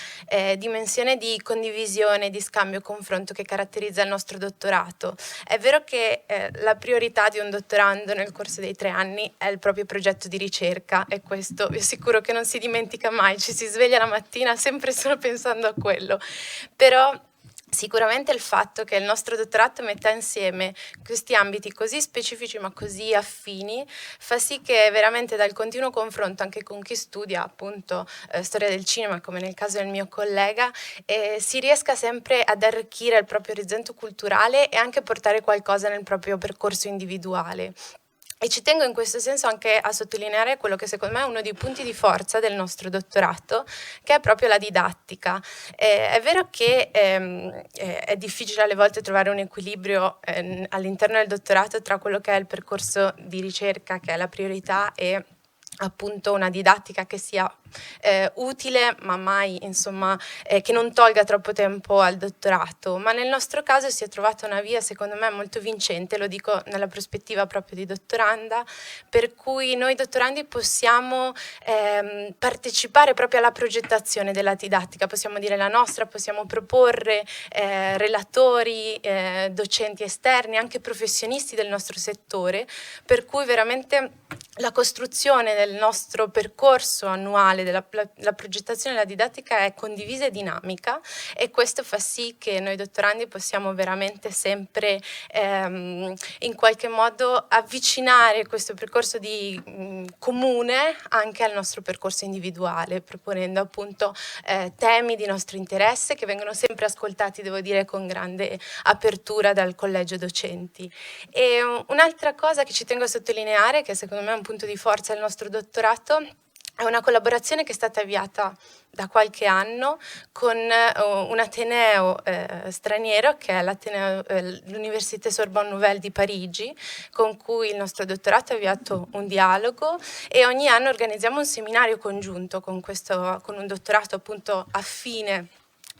dimensione di condivisione, di scambio e confronto che caratterizza il nostro dottorato. È vero che la priorità di un dottorando nel corso dei 3 anni è il proprio progetto di ricerca e questo vi assicuro che non si dimentica mai, ci si sveglia la mattina sempre solo pensando a quello, però sicuramente il fatto che il nostro dottorato metta insieme questi ambiti così specifici ma così affini fa sì che veramente dal continuo confronto anche con chi studia appunto storia del cinema, come nel caso del mio collega, si riesca sempre ad arricchire il proprio orizzonte culturale e anche portare qualcosa nel proprio percorso individuale. E ci tengo in questo senso anche a sottolineare quello che secondo me è uno dei punti di forza del nostro dottorato, che è proprio la didattica. È vero che è difficile alle volte trovare un equilibrio all'interno del dottorato tra quello che è il percorso di ricerca, che è la priorità, e appunto una didattica che sia utile ma mai insomma che non tolga troppo tempo al dottorato, ma nel nostro caso si è trovata una via secondo me molto vincente, lo dico nella prospettiva proprio di dottoranda, per cui noi dottorandi possiamo partecipare proprio alla progettazione della didattica, possiamo dire la nostra, possiamo proporre relatori, docenti esterni, anche professionisti del nostro settore, per cui veramente la costruzione del nostro percorso annuale, la progettazione della didattica è condivisa e dinamica e questo fa sì che noi dottorandi possiamo veramente sempre in qualche modo avvicinare questo percorso comune anche al nostro percorso individuale, proponendo appunto temi di nostro interesse che vengono sempre ascoltati, devo dire, con grande apertura dal collegio docenti. E un'altra cosa che ci tengo a sottolineare, che secondo me è un punto di forza del nostro dottorato, è una collaborazione che è stata avviata da qualche anno con un ateneo straniero che è l'Université Sorbonne Nouvelle di Parigi, con cui il nostro dottorato ha avviato un dialogo e ogni anno organizziamo un seminario congiunto con un dottorato appunto affine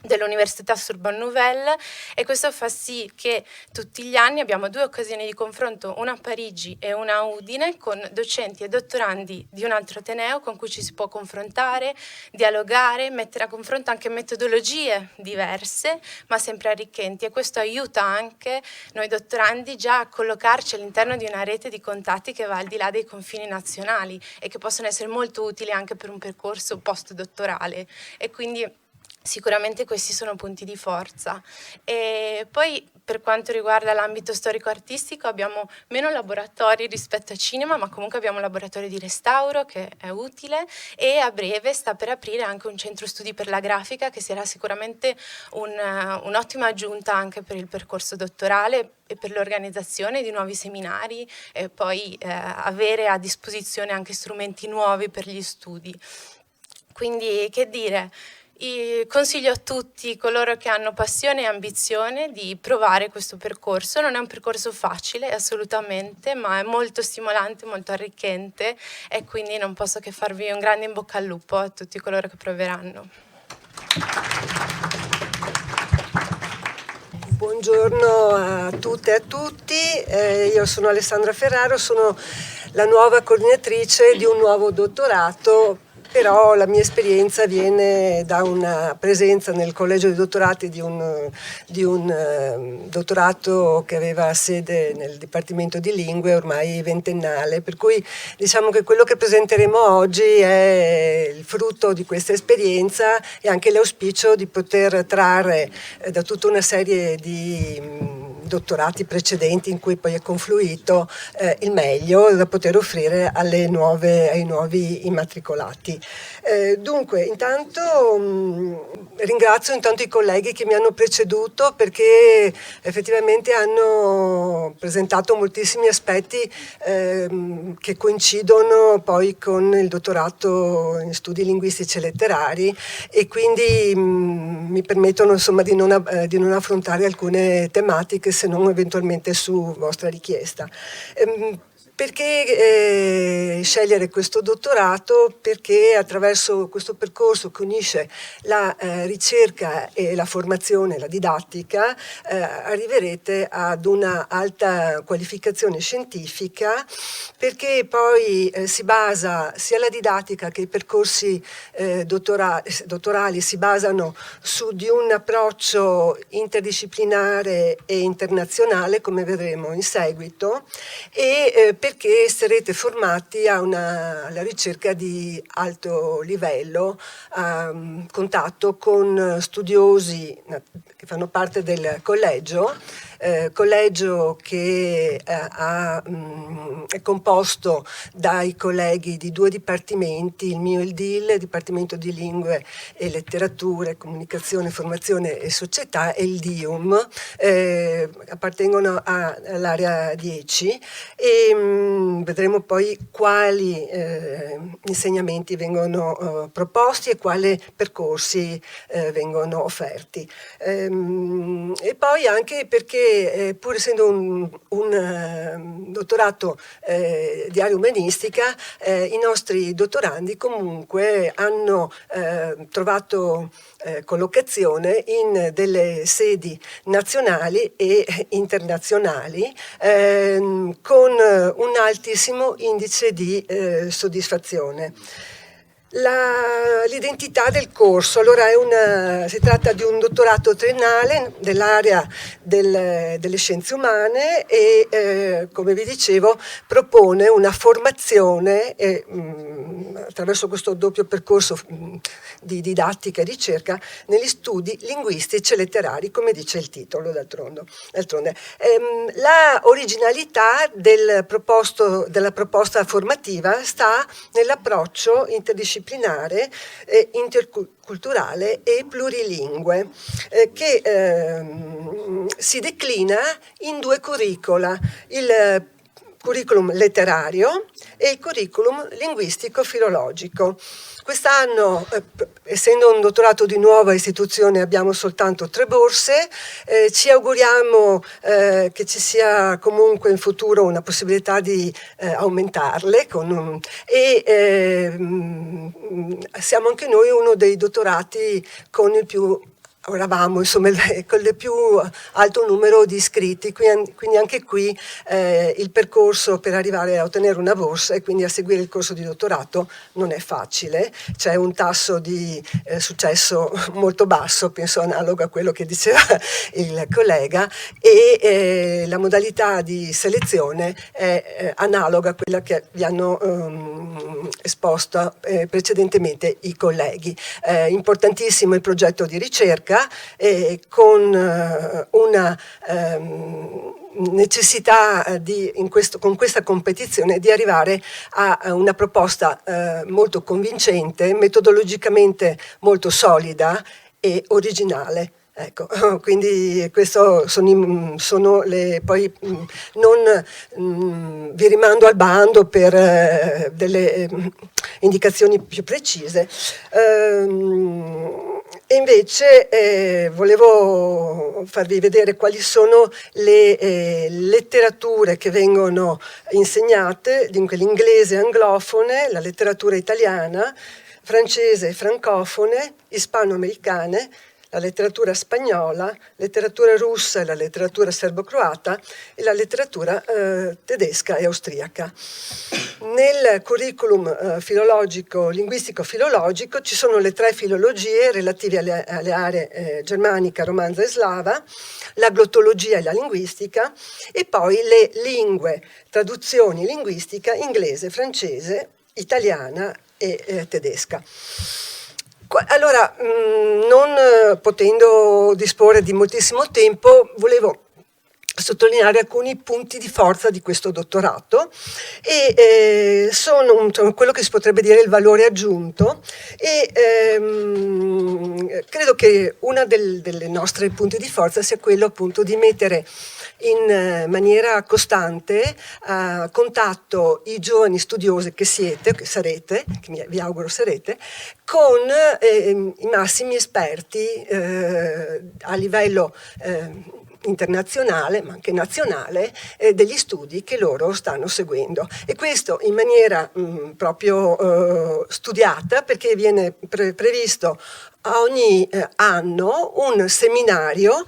dell'Università Sorbonne Nouvelle, e questo fa sì che tutti gli anni abbiamo 2 occasioni di confronto, una a Parigi e una a Udine, con docenti e dottorandi di un altro ateneo con cui ci si può confrontare, dialogare, mettere a confronto anche metodologie diverse ma sempre arricchenti, e questo aiuta anche noi dottorandi già a collocarci all'interno di una rete di contatti che va al di là dei confini nazionali e che possono essere molto utili anche per un percorso postdottorale, e quindi sicuramente questi sono punti di forza. E poi per quanto riguarda l'ambito storico-artistico abbiamo meno laboratori rispetto a cinema, ma comunque abbiamo un laboratorio di restauro che è utile, e a breve sta per aprire anche un centro studi per la grafica che sarà sicuramente un'ottima aggiunta anche per il percorso dottorale e per l'organizzazione di nuovi seminari e poi avere a disposizione anche strumenti nuovi per gli studi. Quindi che dire, Consiglio a tutti coloro che hanno passione e ambizione di provare questo percorso. Non è un percorso facile assolutamente, ma è molto stimolante, molto arricchente, e quindi non posso che farvi un grande in bocca al lupo a tutti coloro che proveranno. Buongiorno a tutte e a tutti, io sono Alessandra Ferraro, sono la nuova coordinatrice di un nuovo dottorato, però la mia esperienza viene da una presenza nel collegio di dottorati di un dottorato che aveva sede nel Dipartimento di Lingue ormai ventennale, per cui diciamo che quello che presenteremo oggi è il frutto di questa esperienza e anche l'auspicio di poter trarre da tutta una serie di dottorati precedenti in cui poi è confluito il meglio da poter offrire ai nuovi immatricolati. Dunque, intanto ringrazio i colleghi che mi hanno preceduto, perché effettivamente hanno presentato moltissimi aspetti che coincidono poi con il dottorato in studi linguistici e letterari, e quindi mi permettono insomma di non affrontare alcune tematiche se non eventualmente su vostra richiesta. Perché scegliere questo dottorato? Perché attraverso questo percorso che unisce la ricerca e la formazione, la didattica, arriverete ad una alta qualificazione scientifica, perché poi si basa sia la didattica che i percorsi dottorali si basano su di un approccio interdisciplinare e internazionale, come vedremo in seguito, e perché sarete formati alla ricerca di alto livello, a contatto con studiosi che fanno parte del collegio che è composto dai colleghi di due dipartimenti, il mio e il DIL, Dipartimento di Lingue e Letterature, Comunicazione, Formazione e Società, e il DIUM, appartengono all'area 10, e vedremo poi quali insegnamenti vengono proposti e quali percorsi vengono offerti. E poi anche perché pur essendo un dottorato di area umanistica, i nostri dottorandi comunque hanno trovato collocazione in delle sedi nazionali e internazionali, con un altissimo indice di soddisfazione. L'identità del corso, allora si tratta di un dottorato triennale dell'area delle scienze umane e come vi dicevo propone una formazione attraverso questo doppio percorso di didattica e ricerca negli studi linguistici e letterari, come dice il titolo d'altronde. La originalità della proposta formativa sta nell'approccio interdisciplinare, interculturale e plurilingue, che si declina in due curricula: il curriculum letterario e il curriculum linguistico-filologico. Quest'anno, essendo un dottorato di nuova istituzione, abbiamo soltanto 3 borse, ci auguriamo che ci sia comunque in futuro una possibilità di aumentarle, siamo anche noi uno dei dottorati con il più eravamo insomma con il più alto numero di iscritti, quindi anche qui il percorso per arrivare a ottenere una borsa e quindi a seguire il corso di dottorato non è facile, c'è un tasso di successo molto basso, penso analogo a quello che diceva il collega, e la modalità di selezione è analoga a quella che vi hanno esposto precedentemente i colleghi. Importantissimo il progetto di ricerca, con una necessità con questa competizione di arrivare a una proposta molto convincente, metodologicamente molto solida e originale. Ecco, quindi questo sono le, poi non vi rimando al bando per delle indicazioni più precise. invece volevo farvi vedere quali sono le letterature che vengono insegnate, dunque l'inglese anglofone, la letteratura italiana, francese francofone, ispanoamericane, la letteratura spagnola, letteratura russa e la letteratura serbo-croata e la letteratura tedesca e austriaca. Nel curriculum linguistico-filologico ci sono le 3 filologie relative alle aree germanica, romanza e slava, la glottologia e la linguistica, e poi le lingue, traduzioni linguistica, inglese, francese, italiana e tedesca. Allora, non potendo disporre di moltissimo tempo, volevo sottolineare alcuni punti di forza di questo dottorato e sono quello che si potrebbe dire il valore aggiunto, e credo che una delle nostre punti di forza sia quello appunto di mettere in maniera costante a contatto i giovani studiosi che sarete, che vi auguro sarete, con i massimi esperti a livello internazionale ma anche nazionale degli studi che loro stanno seguendo, e questo in maniera proprio studiata, perché viene previsto ogni anno un seminario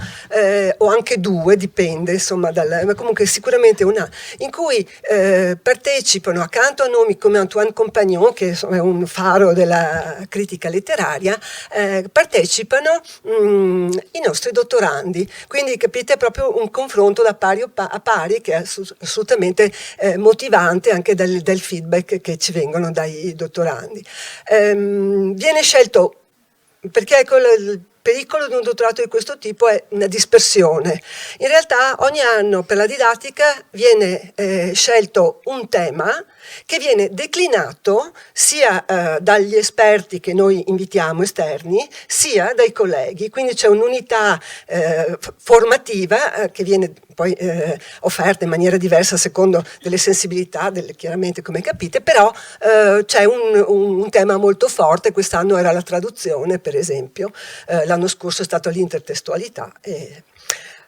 o anche 2, dipende insomma ma comunque sicuramente in cui partecipano, accanto a nomi come Antoine Compagnon, che insomma è un faro della critica letteraria, partecipano i nostri dottorandi, quindi capite, è proprio un confronto da pari a pari che è assolutamente motivante anche del feedback che ci vengono dai dottorandi. Viene scelto, perché ecco, il pericolo di un dottorato di questo tipo è una dispersione. In realtà ogni anno per la didattica viene scelto un tema che viene declinato sia dagli esperti che noi invitiamo esterni, sia dai colleghi, quindi c'è un'unità formativa che viene poi offerta in maniera diversa a secondo delle sensibilità, chiaramente come capite, però c'è un tema molto forte. Quest'anno era la traduzione, per esempio, l'anno scorso è stata l'intertestualità.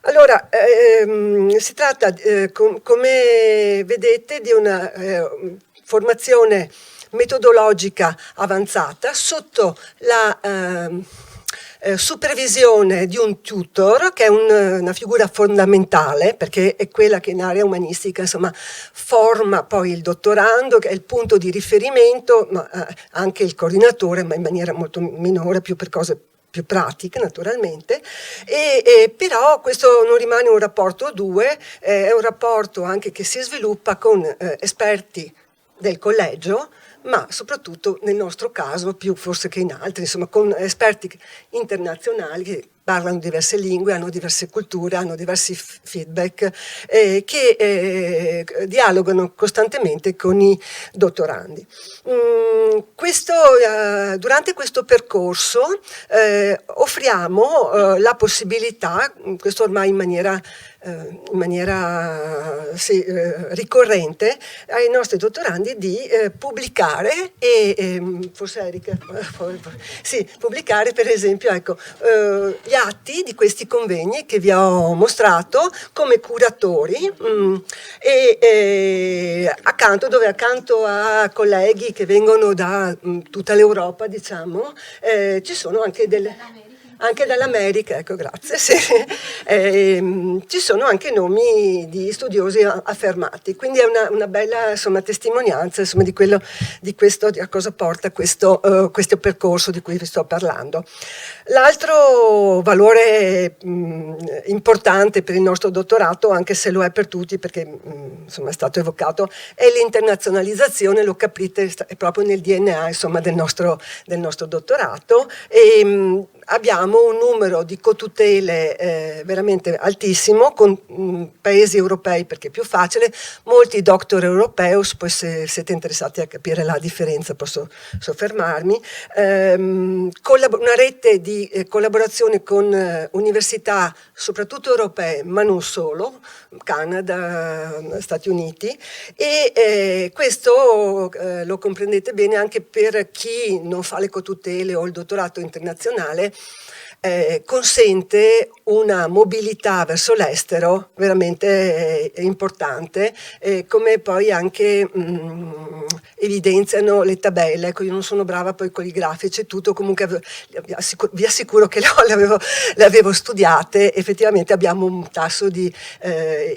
Allora, si tratta, come vedete, di una formazione metodologica avanzata sotto la supervisione di un tutor, che è una figura fondamentale, perché è quella che in area umanistica insomma forma poi il dottorando, che è il punto di riferimento, ma anche il coordinatore, ma in maniera molto minore, più per cose più pratiche naturalmente, e però questo non rimane un rapporto a 2, è un rapporto anche che si sviluppa con esperti del collegio, ma soprattutto nel nostro caso, più forse che in altri, insomma con esperti internazionali che parlano diverse lingue, hanno diverse culture, hanno diversi feedback, che dialogano costantemente con i dottorandi. Durante questo percorso offriamo la possibilità, questo ormai in maniera ricorrente, ai nostri dottorandi di pubblicare forse Erika, pubblicare per esempio, ecco, gli atti di questi convegni che vi ho mostrato come curatori, accanto a colleghi che vengono da tutta l'Europa, diciamo, ci sono anche anche dall'America, ecco, grazie, sì. Ci sono anche nomi di studiosi affermati, quindi è una bella insomma testimonianza insomma di a cosa porta questo percorso di cui vi sto parlando. L'altro valore importante per il nostro dottorato, anche se lo è per tutti perché insomma è stato evocato, è l'internazionalizzazione, lo capite, è proprio nel DNA insomma del nostro dottorato, e abbiamo un numero di cotutele veramente altissimo con paesi europei, perché è più facile, molti doctor europeus, poi se siete interessati a capire la differenza posso soffermarmi, una rete di collaborazione con università soprattutto europee, ma non solo, Canada, Stati Uniti, e questo lo comprendete bene anche per chi non fa le cotutele o il dottorato internazionale. consente una mobilità verso l'estero veramente importante, come poi anche evidenziano le tabelle. Ecco, io non sono brava poi con i grafici e tutto, comunque vi assicuro che le avevo studiate. Effettivamente abbiamo un tasso di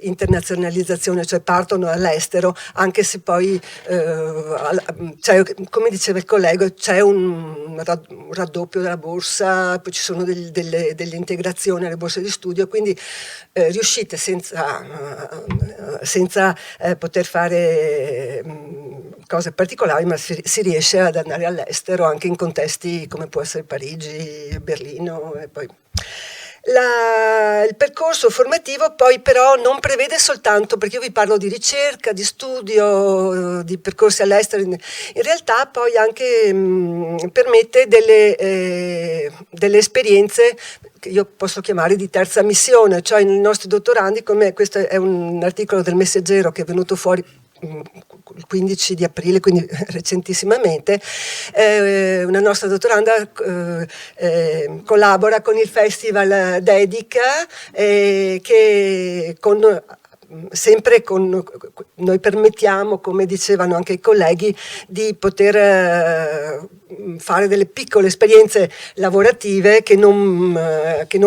internazionalizzazione, cioè partono all'estero, anche se poi come diceva il collega, c'è un raddoppio della borsa, poi ci sono delle integrazioni alle borse di studio, quindi riuscite senza poter fare cose particolari, ma si riesce ad andare all'estero anche in contesti come può essere Parigi, Berlino e poi... Il percorso formativo poi però non prevede soltanto, perché io vi parlo di ricerca, di studio, di percorsi all'estero, in realtà poi anche permette delle esperienze che io posso chiamare di terza missione, cioè i nostri dottorandi, come questo è un articolo del Messaggero che è venuto fuori il 15 di aprile, quindi recentissimamente, una nostra dottoranda collabora con il festival Dedica, che sempre noi permettiamo, come dicevano anche i colleghi, di poter fare delle piccole esperienze lavorative che non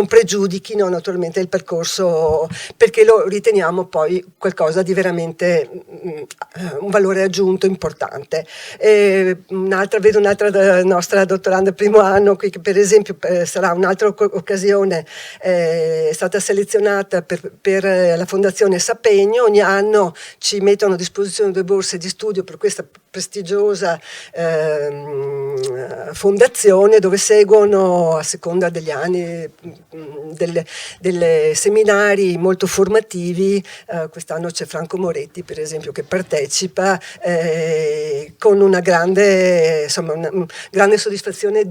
pregiudichino naturalmente il percorso, perché lo riteniamo poi qualcosa di veramente un valore aggiunto importante. Vedo un'altra nostra dottoranda primo anno qui, che per esempio sarà un'altra occasione, è stata selezionata per la Fondazione Sapegno. Ogni anno ci mettono a disposizione 2 borse di studio per questa prestigiosa fondazione, dove seguono a seconda degli anni delle seminari molto formativi. Quest'anno c'è Franco Moretti per esempio che partecipa, con una grande soddisfazione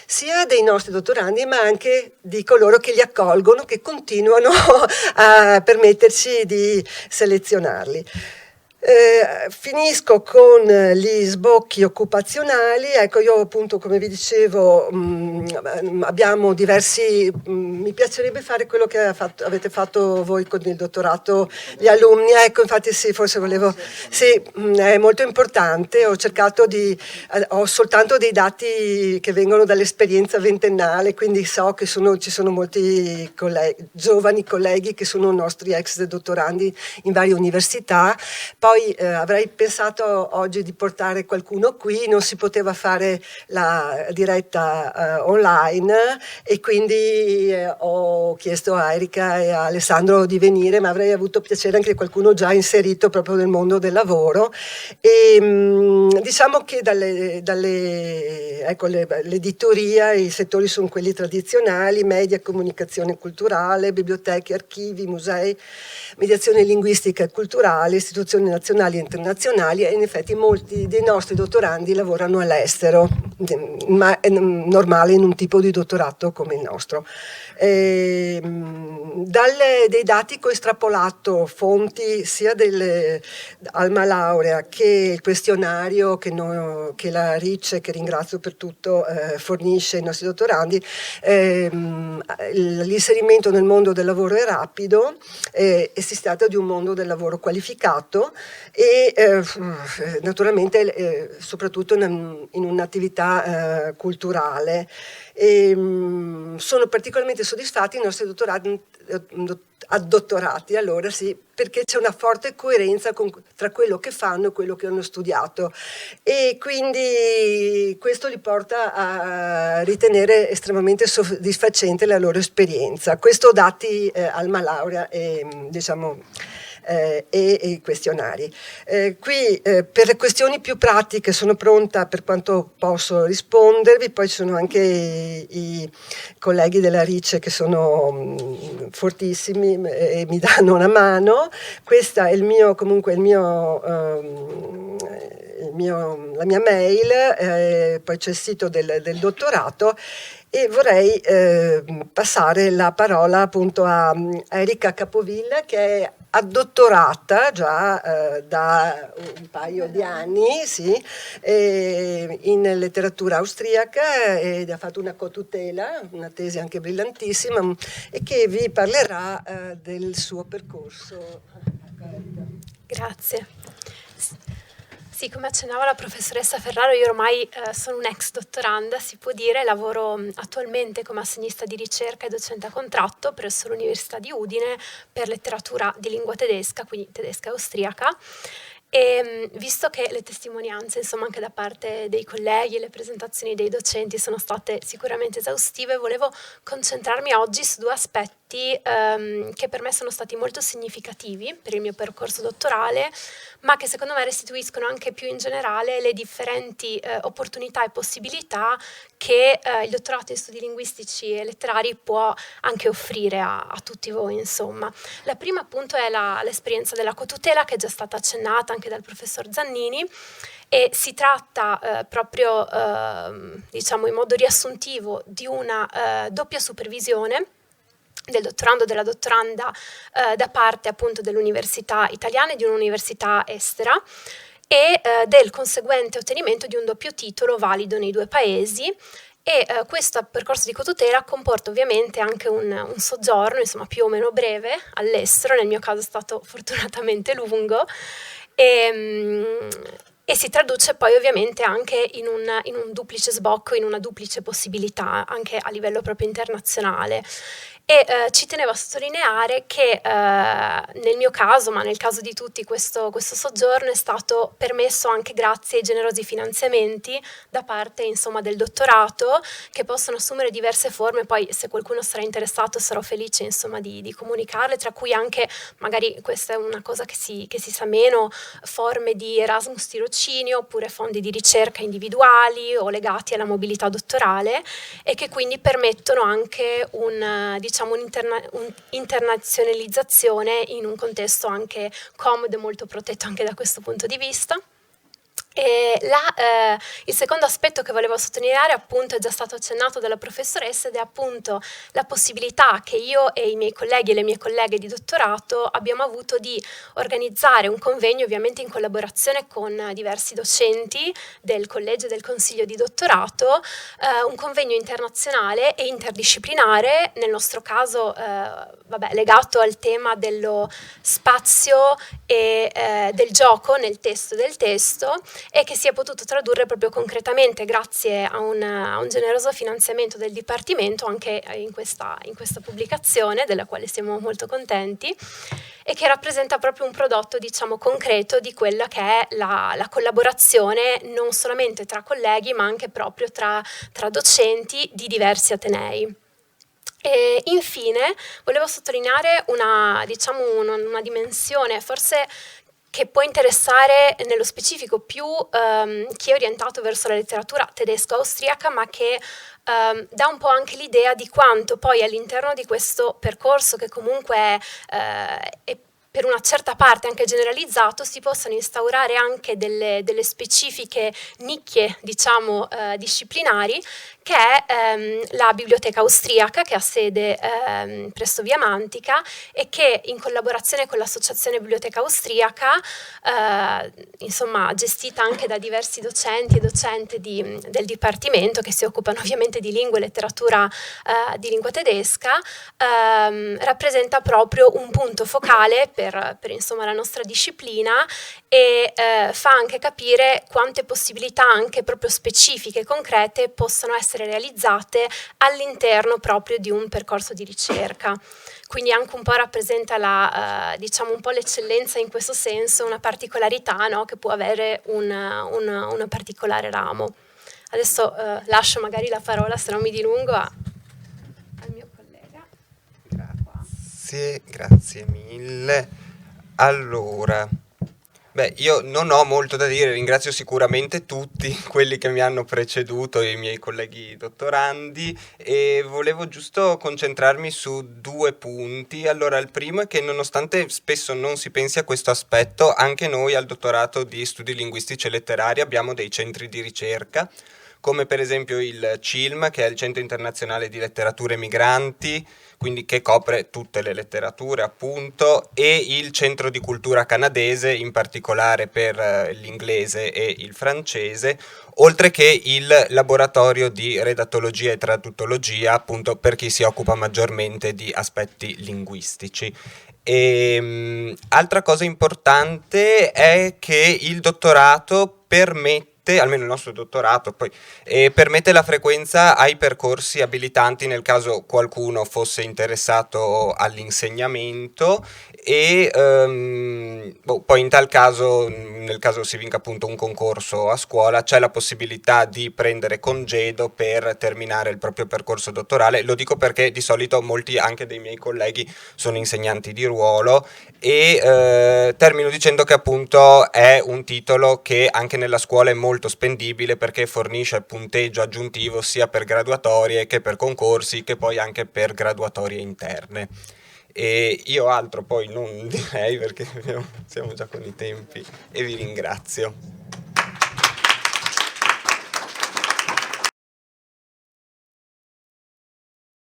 sia dei nostri dottorandi ma anche di coloro che li accolgono, che continuano a permetterci di selezionarli. Finisco con gli sbocchi occupazionali. Ecco, io appunto, come vi dicevo, abbiamo diversi, mi piacerebbe fare quello che avete fatto voi con il dottorato, gli alunni. Ecco, infatti sì, forse volevo, sì, è molto importante. Ho soltanto dei dati che vengono dall'esperienza ventennale, quindi so che ci sono molti giovani colleghi che sono nostri ex dottorandi in varie università. Poi avrei pensato oggi di portare qualcuno qui, non si poteva fare la diretta online, e quindi ho chiesto a Erika e a Alessandro di venire, ma avrei avuto piacere anche qualcuno già inserito proprio nel mondo del lavoro. E diciamo che l'editoria, i settori sono quelli tradizionali: media, comunicazione culturale, biblioteche, archivi, musei, mediazione linguistica e culturale, istituzioni nazionali e internazionali, e in effetti molti dei nostri dottorandi lavorano all'estero, ma è normale in un tipo di dottorato come il nostro. Dei dati che ho estrapolato fonti sia dell'Alma Laurea che il questionario che la RICE, che ringrazio per tutto, fornisce ai nostri dottorandi, l'inserimento nel mondo del lavoro è rapido, e si tratta di un mondo del lavoro qualificato e naturalmente soprattutto in un'attività culturale. Sono particolarmente soddisfatti i nostri addottorati, allora sì, perché c'è una forte coerenza tra quello che fanno e quello che hanno studiato, e quindi questo li porta a ritenere estremamente soddisfacente la loro esperienza. Questo dati Alma Laurea e i questionari. Qui per questioni più pratiche sono pronta per quanto posso rispondervi, poi ci sono anche i colleghi della RICE che sono fortissimi e mi danno una mano. Questa è la mia mail, poi c'è il sito del dottorato, e vorrei passare la parola appunto a Erika Capovilla, che è addottorata già da un paio di anni, sì, in letteratura austriaca, ed ha fatto una cotutela, una tesi anche brillantissima, e che vi parlerà del suo percorso accademico. Grazie. Sì, come accennava la professoressa Ferraro, io ormai sono un'ex dottoranda, si può dire, lavoro attualmente come assegnista di ricerca e docente a contratto presso l'Università di Udine per letteratura di lingua tedesca, quindi tedesca e austriaca. E visto che le testimonianze, insomma, anche da parte dei colleghi e le presentazioni dei docenti sono state sicuramente esaustive, volevo concentrarmi oggi su due aspetti che per me sono stati molto significativi per il mio percorso dottorale, ma che secondo me restituiscono anche più in generale le differenti opportunità e possibilità che il dottorato in studi linguistici e letterari può anche offrire a tutti voi, insomma. La prima appunto è l'esperienza della cotutela, che è già stata accennata anche dal professor Zannini, e si tratta proprio, diciamo in modo riassuntivo, di una doppia supervisione del dottorando e della dottoranda da parte appunto dell'università italiana e di un'università estera, e del conseguente ottenimento di un doppio titolo valido nei due paesi. E questo percorso di cotutela comporta ovviamente anche un soggiorno, insomma, più o meno breve all'estero. Nel mio caso è stato fortunatamente lungo, e si traduce poi ovviamente anche in un duplice sbocco, in una duplice possibilità anche a livello proprio internazionale. E ci tenevo a sottolineare che nel mio caso, ma nel caso di tutti, questo soggiorno è stato permesso anche grazie ai generosi finanziamenti da parte, insomma, del dottorato, che possono assumere diverse forme. Poi, se qualcuno sarà interessato, sarò felice, insomma, di comunicarle, tra cui anche, magari questa è una cosa che si sa meno, forme di Erasmus tirocinio, oppure fondi di ricerca individuali o legati alla mobilità dottorale, e che quindi permettono anche un'internazionalizzazione in un contesto anche comodo e molto protetto anche da questo punto di vista. E il secondo aspetto che volevo sottolineare, appunto, è già stato accennato dalla professoressa, ed è appunto la possibilità che io e i miei colleghi e le mie colleghe di dottorato abbiamo avuto di organizzare un convegno, ovviamente in collaborazione con diversi docenti del collegio e del consiglio di dottorato, un convegno internazionale e interdisciplinare, nel nostro caso legato al tema dello spazio e del gioco nel testo del testo, e che si è potuto tradurre proprio concretamente grazie a un generoso finanziamento del Dipartimento anche in questa pubblicazione, della quale siamo molto contenti, e che rappresenta proprio un prodotto, diciamo, concreto di quella che è la collaborazione non solamente tra colleghi, ma anche proprio tra docenti di diversi atenei. E infine volevo sottolineare una dimensione forse che può interessare nello specifico più chi è orientato verso la letteratura tedesco-austriaca, ma che dà un po' anche l'idea di quanto poi all'interno di questo percorso, che comunque è per una certa parte anche generalizzato, si possano instaurare anche delle specifiche nicchie, diciamo, disciplinari, che è la biblioteca austriaca, che ha sede presso Via Mantica, e che in collaborazione con l'associazione Biblioteca Austriaca, insomma, gestita anche da diversi docenti e docenti del Dipartimento, che si occupano ovviamente di lingua e letteratura di lingua tedesca, rappresenta proprio un punto focale per insomma, la nostra disciplina, e fa anche capire quante possibilità anche proprio specifiche e concrete possano essere realizzate all'interno proprio di un percorso di ricerca. Quindi anche un po' rappresenta diciamo un po' l'eccellenza in questo senso, una particolarità, no? Che può avere un particolare ramo. Adesso lascio magari la parola, se non mi dilungo, al mio collega. Grazie mille. Allora, io non ho molto da dire, ringrazio sicuramente tutti quelli che mi hanno preceduto, i miei colleghi dottorandi, e volevo giusto concentrarmi su due punti. Allora, il primo è che, nonostante spesso non si pensi a questo aspetto, anche noi al dottorato di studi linguistici e letterari abbiamo dei centri di ricerca, come per esempio il CILM, che è il Centro Internazionale di Letterature Migranti, quindi che copre tutte le letterature appunto, e il Centro di Cultura Canadese, in particolare per l'inglese e il francese, oltre che il Laboratorio di Redattologia e Traduttologia, appunto per chi si occupa maggiormente di aspetti linguistici. Altra cosa importante è che il dottorato permette, almeno il nostro dottorato poi, permette la frequenza ai percorsi abilitanti nel caso qualcuno fosse interessato all'insegnamento e poi in tal caso, nel caso si vinca appunto un concorso a scuola, c'è la possibilità di prendere congedo per terminare il proprio percorso dottorale. Lo dico perché di solito molti anche dei miei colleghi sono insegnanti di ruolo e termino dicendo che appunto è un titolo che anche nella scuola è molto spendibile perché fornisce punteggio aggiuntivo sia per graduatorie che per concorsi che poi anche per graduatorie interne. E io altro poi non direi perché siamo già con i tempi e vi ringrazio.